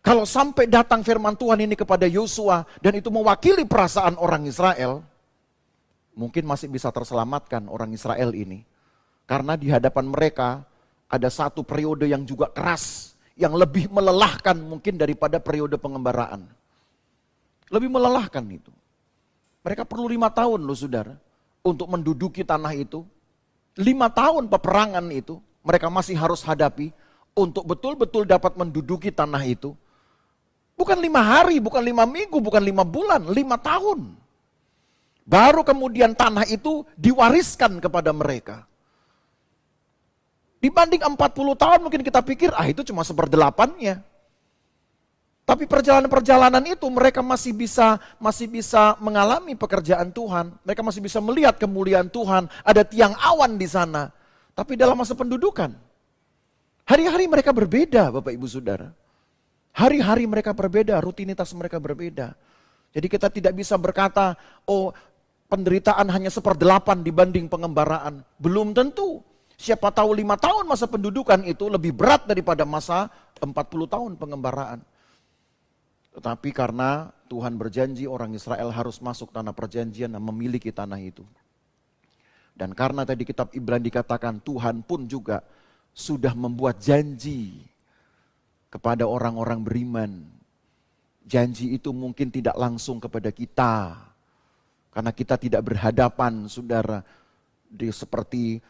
S3: Kalau sampai datang firman Tuhan ini kepada Yosua dan itu mewakili perasaan orang Israel, mungkin masih bisa terselamatkan orang Israel ini. Karena di hadapan mereka ada satu periode yang juga keras, yang lebih melelahkan mungkin daripada periode pengembaraan. Lebih melelahkan itu. Mereka perlu 5 tahun loh saudara, untuk menduduki tanah itu. 5 tahun peperangan itu, mereka masih harus hadapi untuk betul-betul dapat menduduki tanah itu. Bukan 5 hari, bukan 5 minggu, bukan 5 bulan, 5 tahun. Baru kemudian tanah itu diwariskan kepada mereka. Dibanding 40 tahun mungkin kita pikir, itu cuma 1/8-nya. Tapi perjalanan-perjalanan itu mereka masih bisa mengalami pekerjaan Tuhan. Mereka masih bisa melihat kemuliaan Tuhan. Ada tiang awan di sana. Tapi dalam masa pendudukan, hari-hari mereka berbeda Bapak Ibu Saudara. Hari-hari mereka berbeda, rutinitas mereka berbeda. Jadi kita tidak bisa berkata, penderitaan hanya 1/8 dibanding pengembaraan. Belum tentu. Siapa tahu 5 tahun masa pendudukan itu lebih berat daripada masa 40 tahun pengembaraan. Tetapi karena Tuhan berjanji orang Israel harus masuk tanah perjanjian dan memiliki tanah itu. Dan karena tadi kitab Ibrani dikatakan Tuhan pun juga sudah membuat janji kepada orang-orang beriman. Janji itu mungkin tidak langsung kepada kita. Karena kita tidak berhadapan saudara. Seperti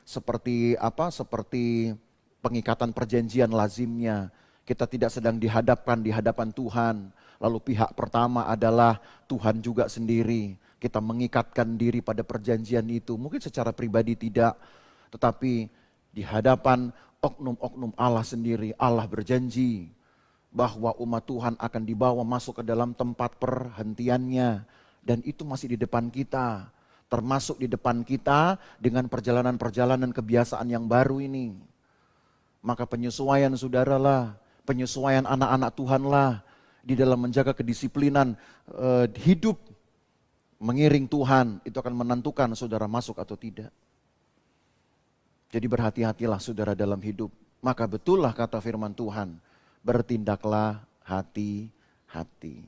S3: pengikatan perjanjian lazimnya. Kita tidak sedang dihadapkan di hadapan Tuhan. Lalu pihak pertama adalah Tuhan juga sendiri. Kita mengikatkan diri pada perjanjian itu. Mungkin secara pribadi tidak. Tetapi di hadapan oknum-oknum Allah sendiri. Allah berjanji bahwa umat Tuhan akan dibawa masuk ke dalam tempat perhentiannya. Dan itu masih di depan kita. Termasuk di depan kita dengan perjalanan-perjalanan kebiasaan yang baru ini. Maka penyesuaian saudara lah, penyesuaian anak-anak Tuhan lah. Di dalam menjaga kedisiplinan hidup mengiring Tuhan. Itu akan menentukan saudara masuk atau tidak. Jadi berhati-hatilah saudara dalam hidup. Maka betullah kata firman Tuhan. Bertindaklah hati-hati.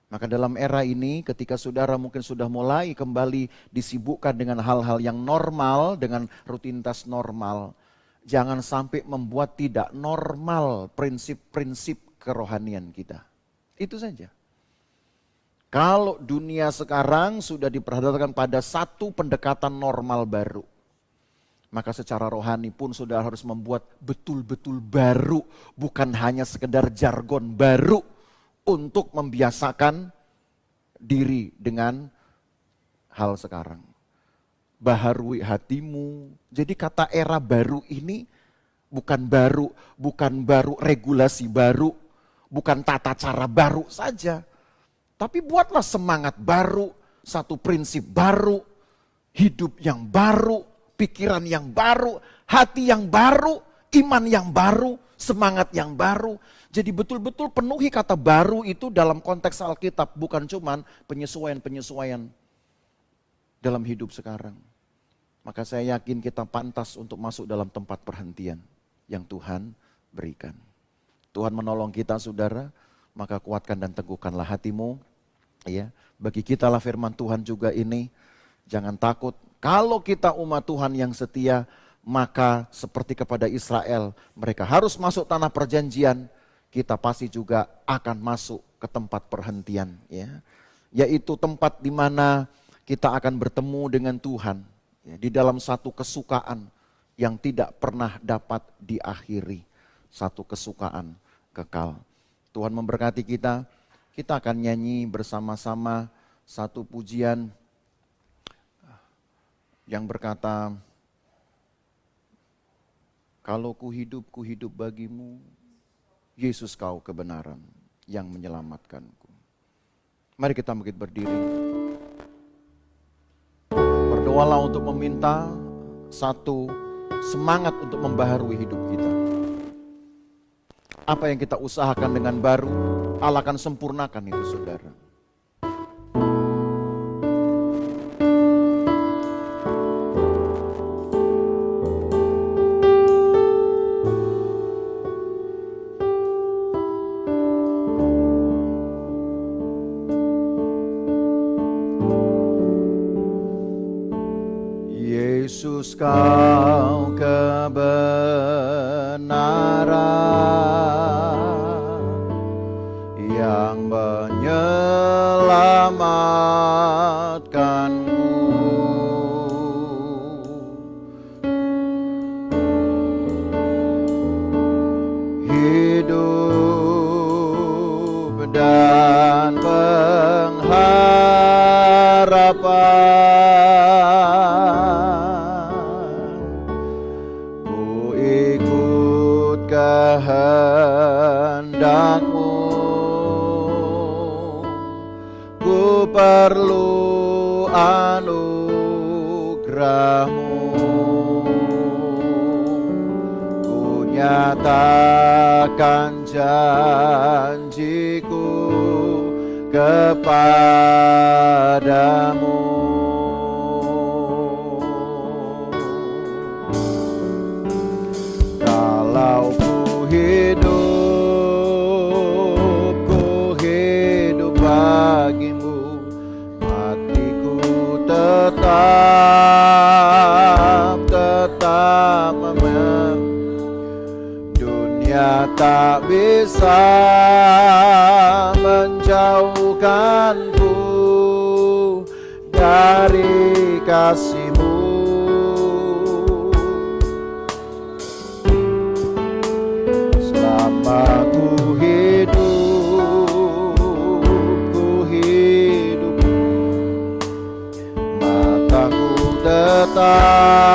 S3: Maka dalam era ini ketika saudara mungkin sudah mulai kembali disibukkan dengan hal-hal yang normal, dengan rutinitas normal. Jangan sampai membuat tidak normal prinsip-prinsip kerohanian kita. Itu saja. Kalau dunia sekarang sudah diperhadapkan pada satu pendekatan normal baru. Maka secara rohani pun saudara harus membuat betul-betul baru. Bukan hanya sekedar jargon baru untuk membiasakan diri dengan hal sekarang. Baharui hatimu. Jadi kata era baru ini bukan baru regulasi baru, bukan tata cara baru saja. Tapi buatlah semangat baru, satu prinsip baru, hidup yang baru, pikiran yang baru, hati yang baru, iman yang baru, semangat yang baru. Jadi betul-betul penuhi kata baru itu dalam konteks Alkitab, bukan cuman penyesuaian-penyesuaian dalam hidup sekarang. Maka saya yakin kita pantas untuk masuk dalam tempat perhentian yang Tuhan berikan. Tuhan menolong kita saudara, maka kuatkan dan teguhkanlah hatimu. Ya, bagi kita lah firman Tuhan juga ini, jangan takut. Kalau kita umat Tuhan yang setia, maka seperti kepada Israel, mereka harus masuk tanah perjanjian, kita pasti juga akan masuk ke tempat perhentian. Ya. Yaitu tempat di mana kita akan bertemu dengan Tuhan. Ya, di dalam satu kesukaan yang tidak pernah dapat diakhiri. Satu kesukaan kekal. Tuhan memberkati kita. Kita akan nyanyi bersama-sama satu pujian yang berkata, kalau ku hidup bagimu, Yesus kau kebenaran yang menyelamatkanku. Mari kita bangkit berdiri. Berdoalah untuk meminta satu semangat untuk membaharui hidup kita. Apa yang kita usahakan dengan baru, Allah akan sempurnakan itu saudara. Yesus kau kebenaran yang menyelamatkanku. Hidup dan pengharapan, ku ikut kehendak-Mu. Ku perlu anugerah-Mu. Ku nyatakan janjiku kepadamu. Kalau ku hidup bagimu, hatiku tetap dunia tak bisa menjauhkanku dari kasih-Mu. Selama ku hidup, mataku tetap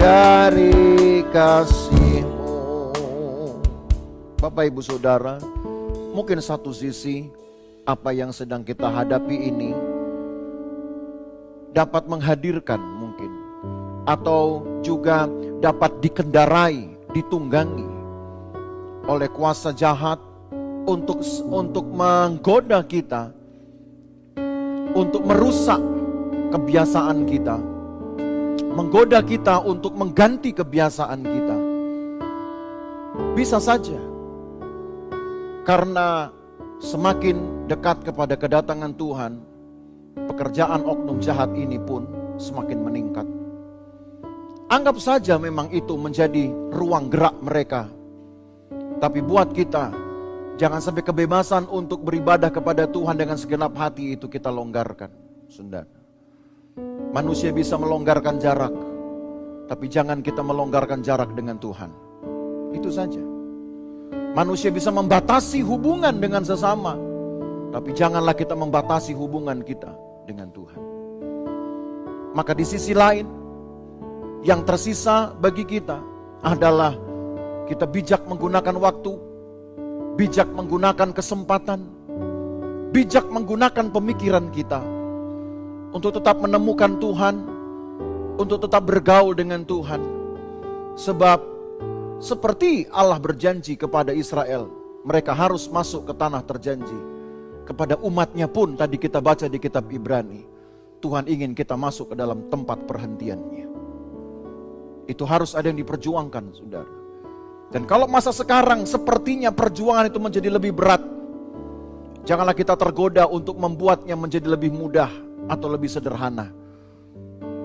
S3: dari kasih-Mu. Bapak Ibu Saudara, mungkin satu sisi apa yang sedang kita hadapi ini dapat menghadirkan mungkin, atau juga dapat dikendarai, ditunggangi oleh kuasa jahat untuk menggoda kita, untuk merusak kebiasaan kita, menggoda kita untuk mengganti kebiasaan kita. Bisa saja karena semakin dekat kepada kedatangan Tuhan, pekerjaan oknum jahat ini pun semakin meningkat. Anggap saja memang itu menjadi ruang gerak mereka. Tapi buat kita, jangan sampai kebebasan untuk beribadah kepada Tuhan dengan segenap hati itu kita longgarkan. Saudara, manusia bisa melonggarkan jarak, tapi jangan kita melonggarkan jarak dengan Tuhan. Itu saja. Manusia bisa membatasi hubungan dengan sesama, tapi janganlah kita membatasi hubungan kita dengan Tuhan. Maka di sisi lain, yang tersisa bagi kita adalah kita bijak menggunakan waktu, bijak menggunakan kesempatan, bijak menggunakan pemikiran kita untuk tetap menemukan Tuhan, untuk tetap bergaul dengan Tuhan. Sebab seperti Allah berjanji kepada Israel, mereka harus masuk ke tanah terjanji. Kepada umatnya pun tadi kita baca di kitab Ibrani, Tuhan ingin kita masuk ke dalam tempat perhentiannya. Itu harus ada yang diperjuangkan, saudara. Dan kalau masa sekarang sepertinya perjuangan itu menjadi lebih berat, janganlah kita tergoda untuk membuatnya menjadi lebih mudah atau lebih sederhana.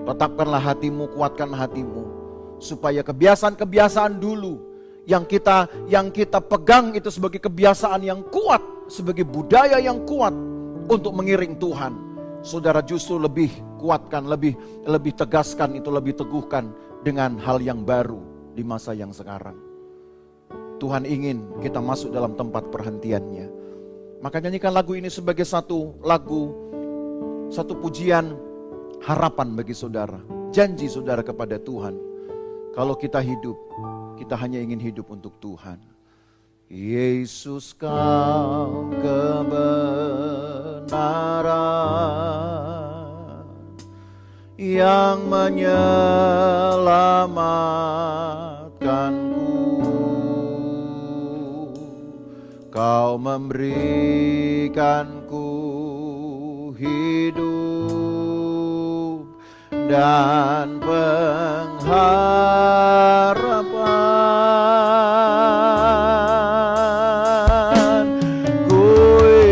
S3: Tetapkanlah hatimu, kuatkan hatimu, supaya kebiasaan-kebiasaan dulu yang kita pegang itu sebagai kebiasaan yang kuat, sebagai budaya yang kuat untuk mengiring Tuhan, saudara justru lebih kuatkan, lebih tegaskan itu, lebih teguhkan dengan hal yang baru di masa yang sekarang. Tuhan ingin kita masuk dalam tempat perhentiannya. Maka nyanyikan lagu ini sebagai satu lagu, satu pujian harapan bagi saudara. Janji saudara kepada Tuhan, kalau kita hidup, kita hanya ingin hidup untuk Tuhan. Yesus, Kau kebenaran yang menyelamatkanku. Kau memberikanku hidup dan pengharapan. Ku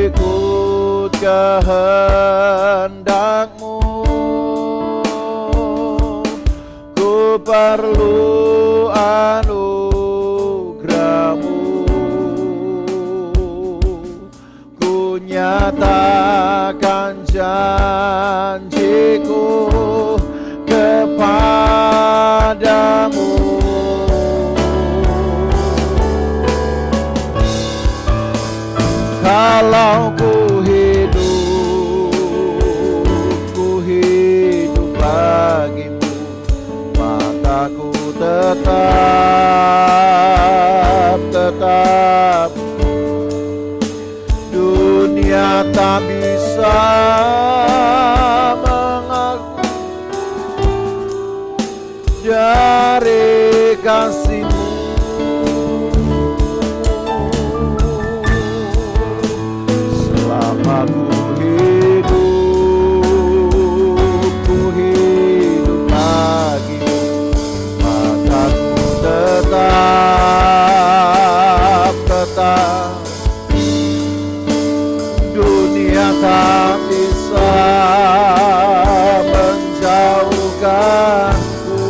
S3: ikut kehendak-Mu, ku perlu anugerah-Mu, ku nyatakan janjiku kepadamu. Kalau ku hidup bagimu, maka ku tetap dunia tak bisa mengaku dari kasih-Mu. Selama ku hidup lagi, maka ku tetap dunia tak bisa menjauhkanku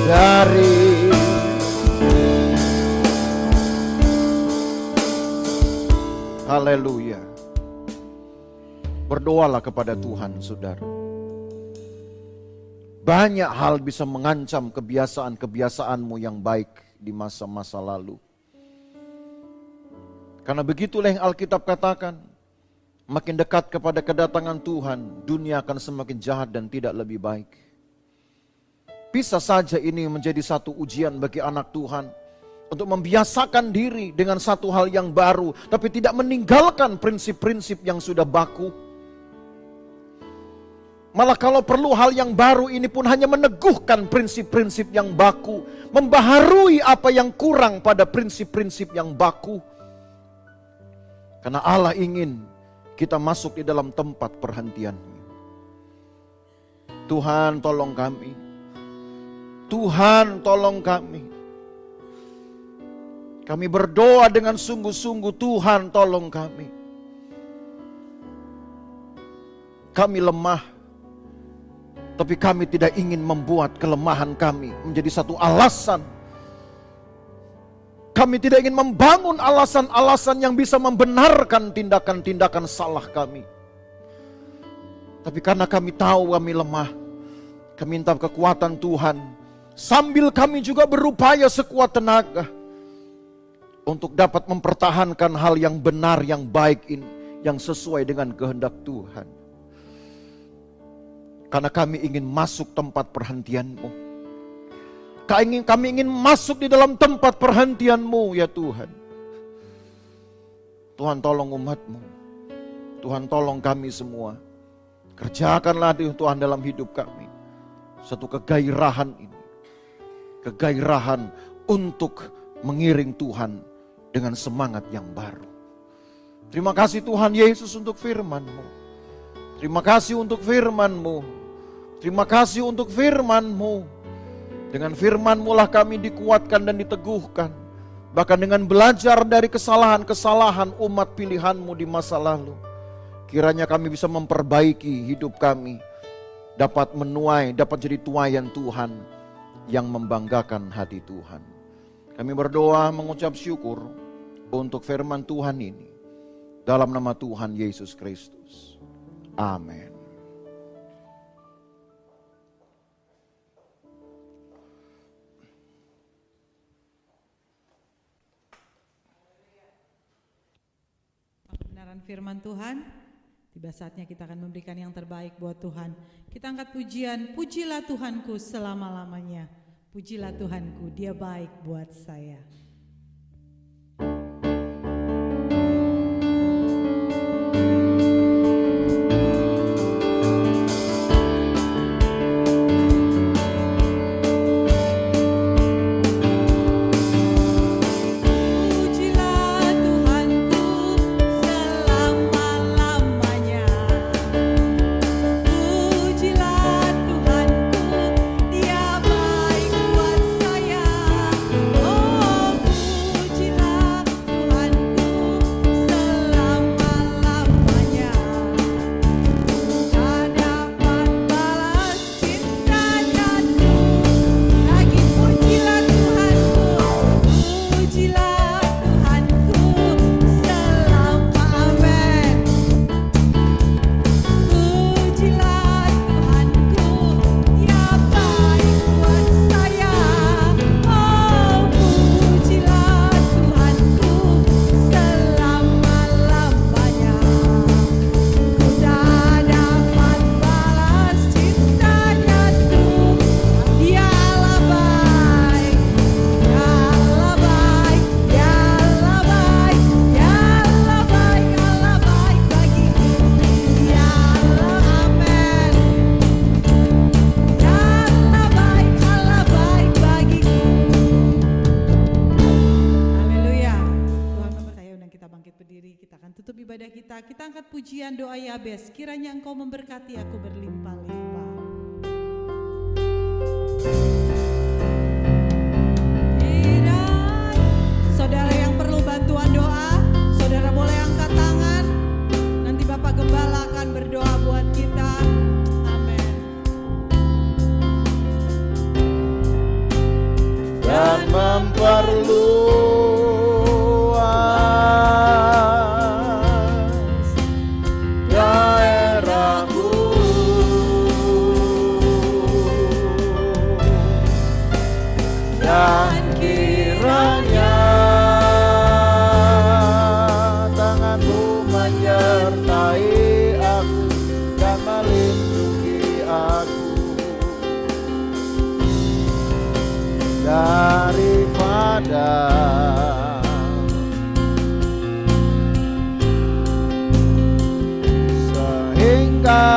S3: dari. Haleluya. Berdoalah kepada Tuhan, saudara. Banyak hal bisa mengancam kebiasaan-kebiasaanmu yang baik di masa-masa lalu. Karena begitulah yang Alkitab katakan, makin dekat kepada kedatangan Tuhan, dunia akan semakin jahat dan tidak lebih baik. Bisa saja ini menjadi satu ujian bagi anak Tuhan untuk membiasakan diri dengan satu hal yang baru, tapi tidak meninggalkan prinsip-prinsip yang sudah baku. Malah kalau perlu hal yang baru ini pun hanya meneguhkan prinsip-prinsip yang baku, membaharui apa yang kurang pada prinsip-prinsip yang baku. Karena Allah ingin kita masuk di dalam tempat perhentian-Nya. Tuhan tolong kami. Tuhan tolong kami. Kami berdoa dengan sungguh-sungguh, Tuhan tolong kami. Kami lemah, tapi kami tidak ingin membuat kelemahan kami menjadi satu alasan. Kami tidak ingin membangun alasan-alasan yang bisa membenarkan tindakan-tindakan salah kami. Tapi karena kami tahu kami lemah, kami minta kekuatan Tuhan. Sambil kami juga berupaya sekuat tenaga untuk dapat mempertahankan hal yang benar, yang baik ini, yang sesuai dengan kehendak Tuhan. Karena kami ingin masuk tempat perhentian-Mu. Kami ingin masuk di dalam tempat perhentian-Mu ya Tuhan. Tuhan tolong umat-Mu. Tuhan tolong kami semua. Kerjakanlah Tuhan dalam hidup kami satu kegairahan ini. Kegairahan untuk mengiring Tuhan dengan semangat yang baru. Terima kasih Tuhan Yesus untuk firman-Mu. Terima kasih untuk firman-Mu. Terima kasih untuk firman-Mu. Dengan firman-Mu lah kami dikuatkan dan diteguhkan. Bahkan dengan belajar dari kesalahan-kesalahan umat pilihan-Mu di masa lalu. Kiranya kami bisa memperbaiki hidup kami. Dapat menuai, dapat jadi tuaian Tuhan yang membanggakan hati Tuhan. Kami berdoa mengucap syukur untuk firman Tuhan ini. Dalam nama Tuhan Yesus Kristus. Amin.
S1: Kebenaran firman Tuhan, tiba saatnya kita akan memberikan yang terbaik buat Tuhan. Kita angkat pujian, pujilah Tuhanku selama-lamanya. Pujilah Tuhanku, Dia baik buat saya. Kita angkat pujian doa Yabes, kiranya Engkau memberkati aku berlimpah-limpah. Saudara yang perlu bantuan doa, saudara boleh angkat tangan. Nanti Bapak Gembala akan berdoa buat kita. Amin.
S3: Dan memperluas daerahku, dan kiranya tangan-Mu menyertai aku dan melindungi aku. daripada sehingga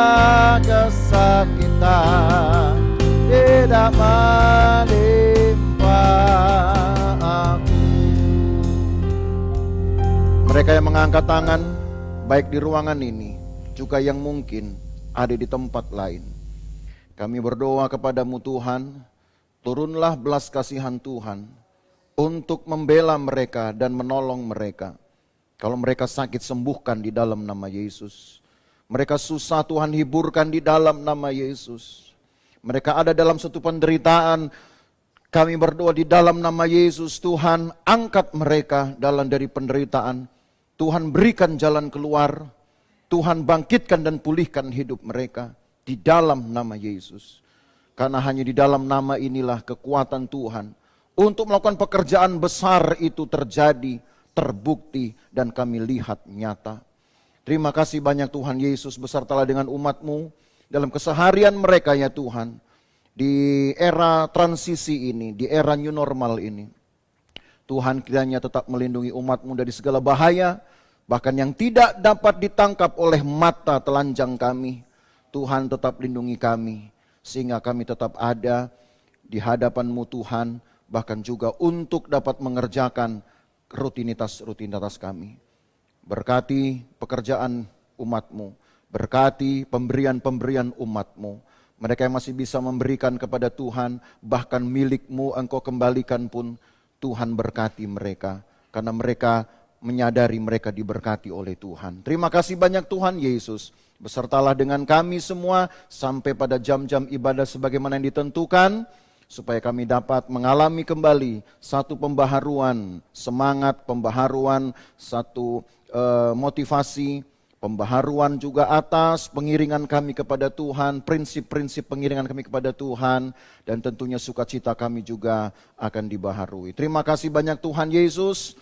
S3: kesakitan tidak menimpa aku. Mereka yang mengangkat tangan baik di ruangan ini juga yang mungkin ada di tempat lain, kami berdoa kepadamu Tuhan, turunlah belas kasihan Tuhan untuk membela mereka dan menolong mereka. Kalau mereka sakit, sembuhkan di dalam nama Yesus. Mereka susah, Tuhan hiburkan di dalam nama Yesus. Mereka ada dalam suatu penderitaan, kami berdoa di dalam nama Yesus, Tuhan angkat mereka dari penderitaan. Tuhan berikan jalan keluar, Tuhan bangkitkan dan pulihkan hidup mereka di dalam nama Yesus. Karena hanya di dalam nama inilah kekuatan Tuhan untuk melakukan pekerjaan besar itu terjadi, terbukti, dan kami lihat nyata. Terima kasih banyak Tuhan Yesus besertalah dengan umat-Mu dalam keseharian mereka ya Tuhan. Di era transisi ini, di era new normal ini, Tuhan kiranya tetap melindungi umat-Mu dari segala bahaya, bahkan yang tidak dapat ditangkap oleh mata telanjang kami. Tuhan tetap lindungi kami, sehingga kami tetap ada di hadapan-Mu Tuhan, bahkan juga untuk dapat mengerjakan rutinitas kami. Berkati pekerjaan umat-Mu, berkati pemberian-pemberian umat-Mu. Mereka yang masih bisa memberikan kepada Tuhan, bahkan milik-Mu Engkau kembalikan pun, Tuhan berkati mereka, karena mereka menyadari mereka diberkati oleh Tuhan. Terima kasih banyak Tuhan Yesus. Besertalah dengan kami semua sampai pada jam-jam ibadah sebagaimana yang ditentukan, supaya kami dapat mengalami kembali satu pembaharuan semangat, pembaharuan satu motivasi, pembaharuan juga atas pengiringan kami kepada Tuhan, prinsip-prinsip pengiringan kami kepada Tuhan, dan tentunya sukacita kami juga akan dibaharui. Terima kasih banyak Tuhan Yesus.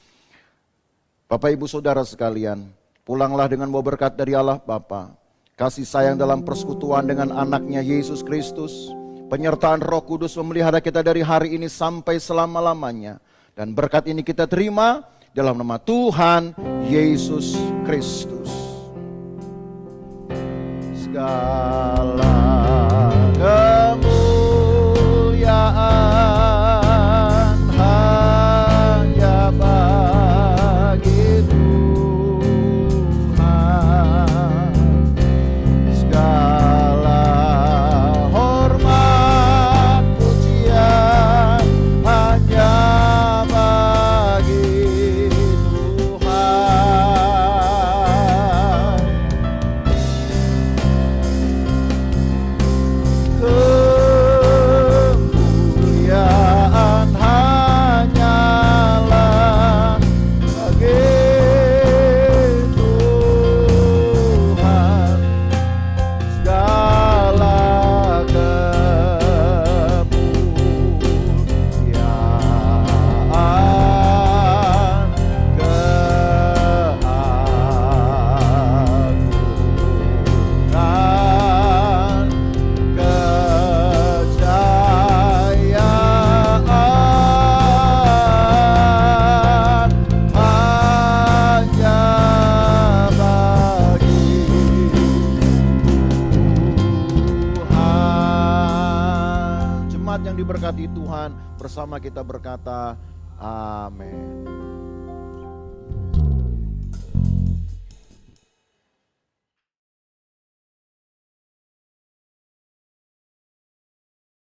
S3: Bapak Ibu Saudara sekalian, pulanglah dengan bawa berkat dari Allah Bapa, kasih sayang dalam persekutuan dengan anaknya Yesus Kristus, penyertaan Roh Kudus memelihara kita dari hari ini sampai selama-lamanya. Dan berkat ini kita terima dalam nama Tuhan Yesus Kristus. Segala kemuliaan hanya bagi Tuhan. Segala hormat pujian hanya bagi Tuhan. Kemuliaan hanyalah bagi Tuhan. Segala kemuliaan, keagungan, kejayaan hanya bagi Tuhan. Jemaat yang diberkati Tuhan, bersama kita berkata, amin.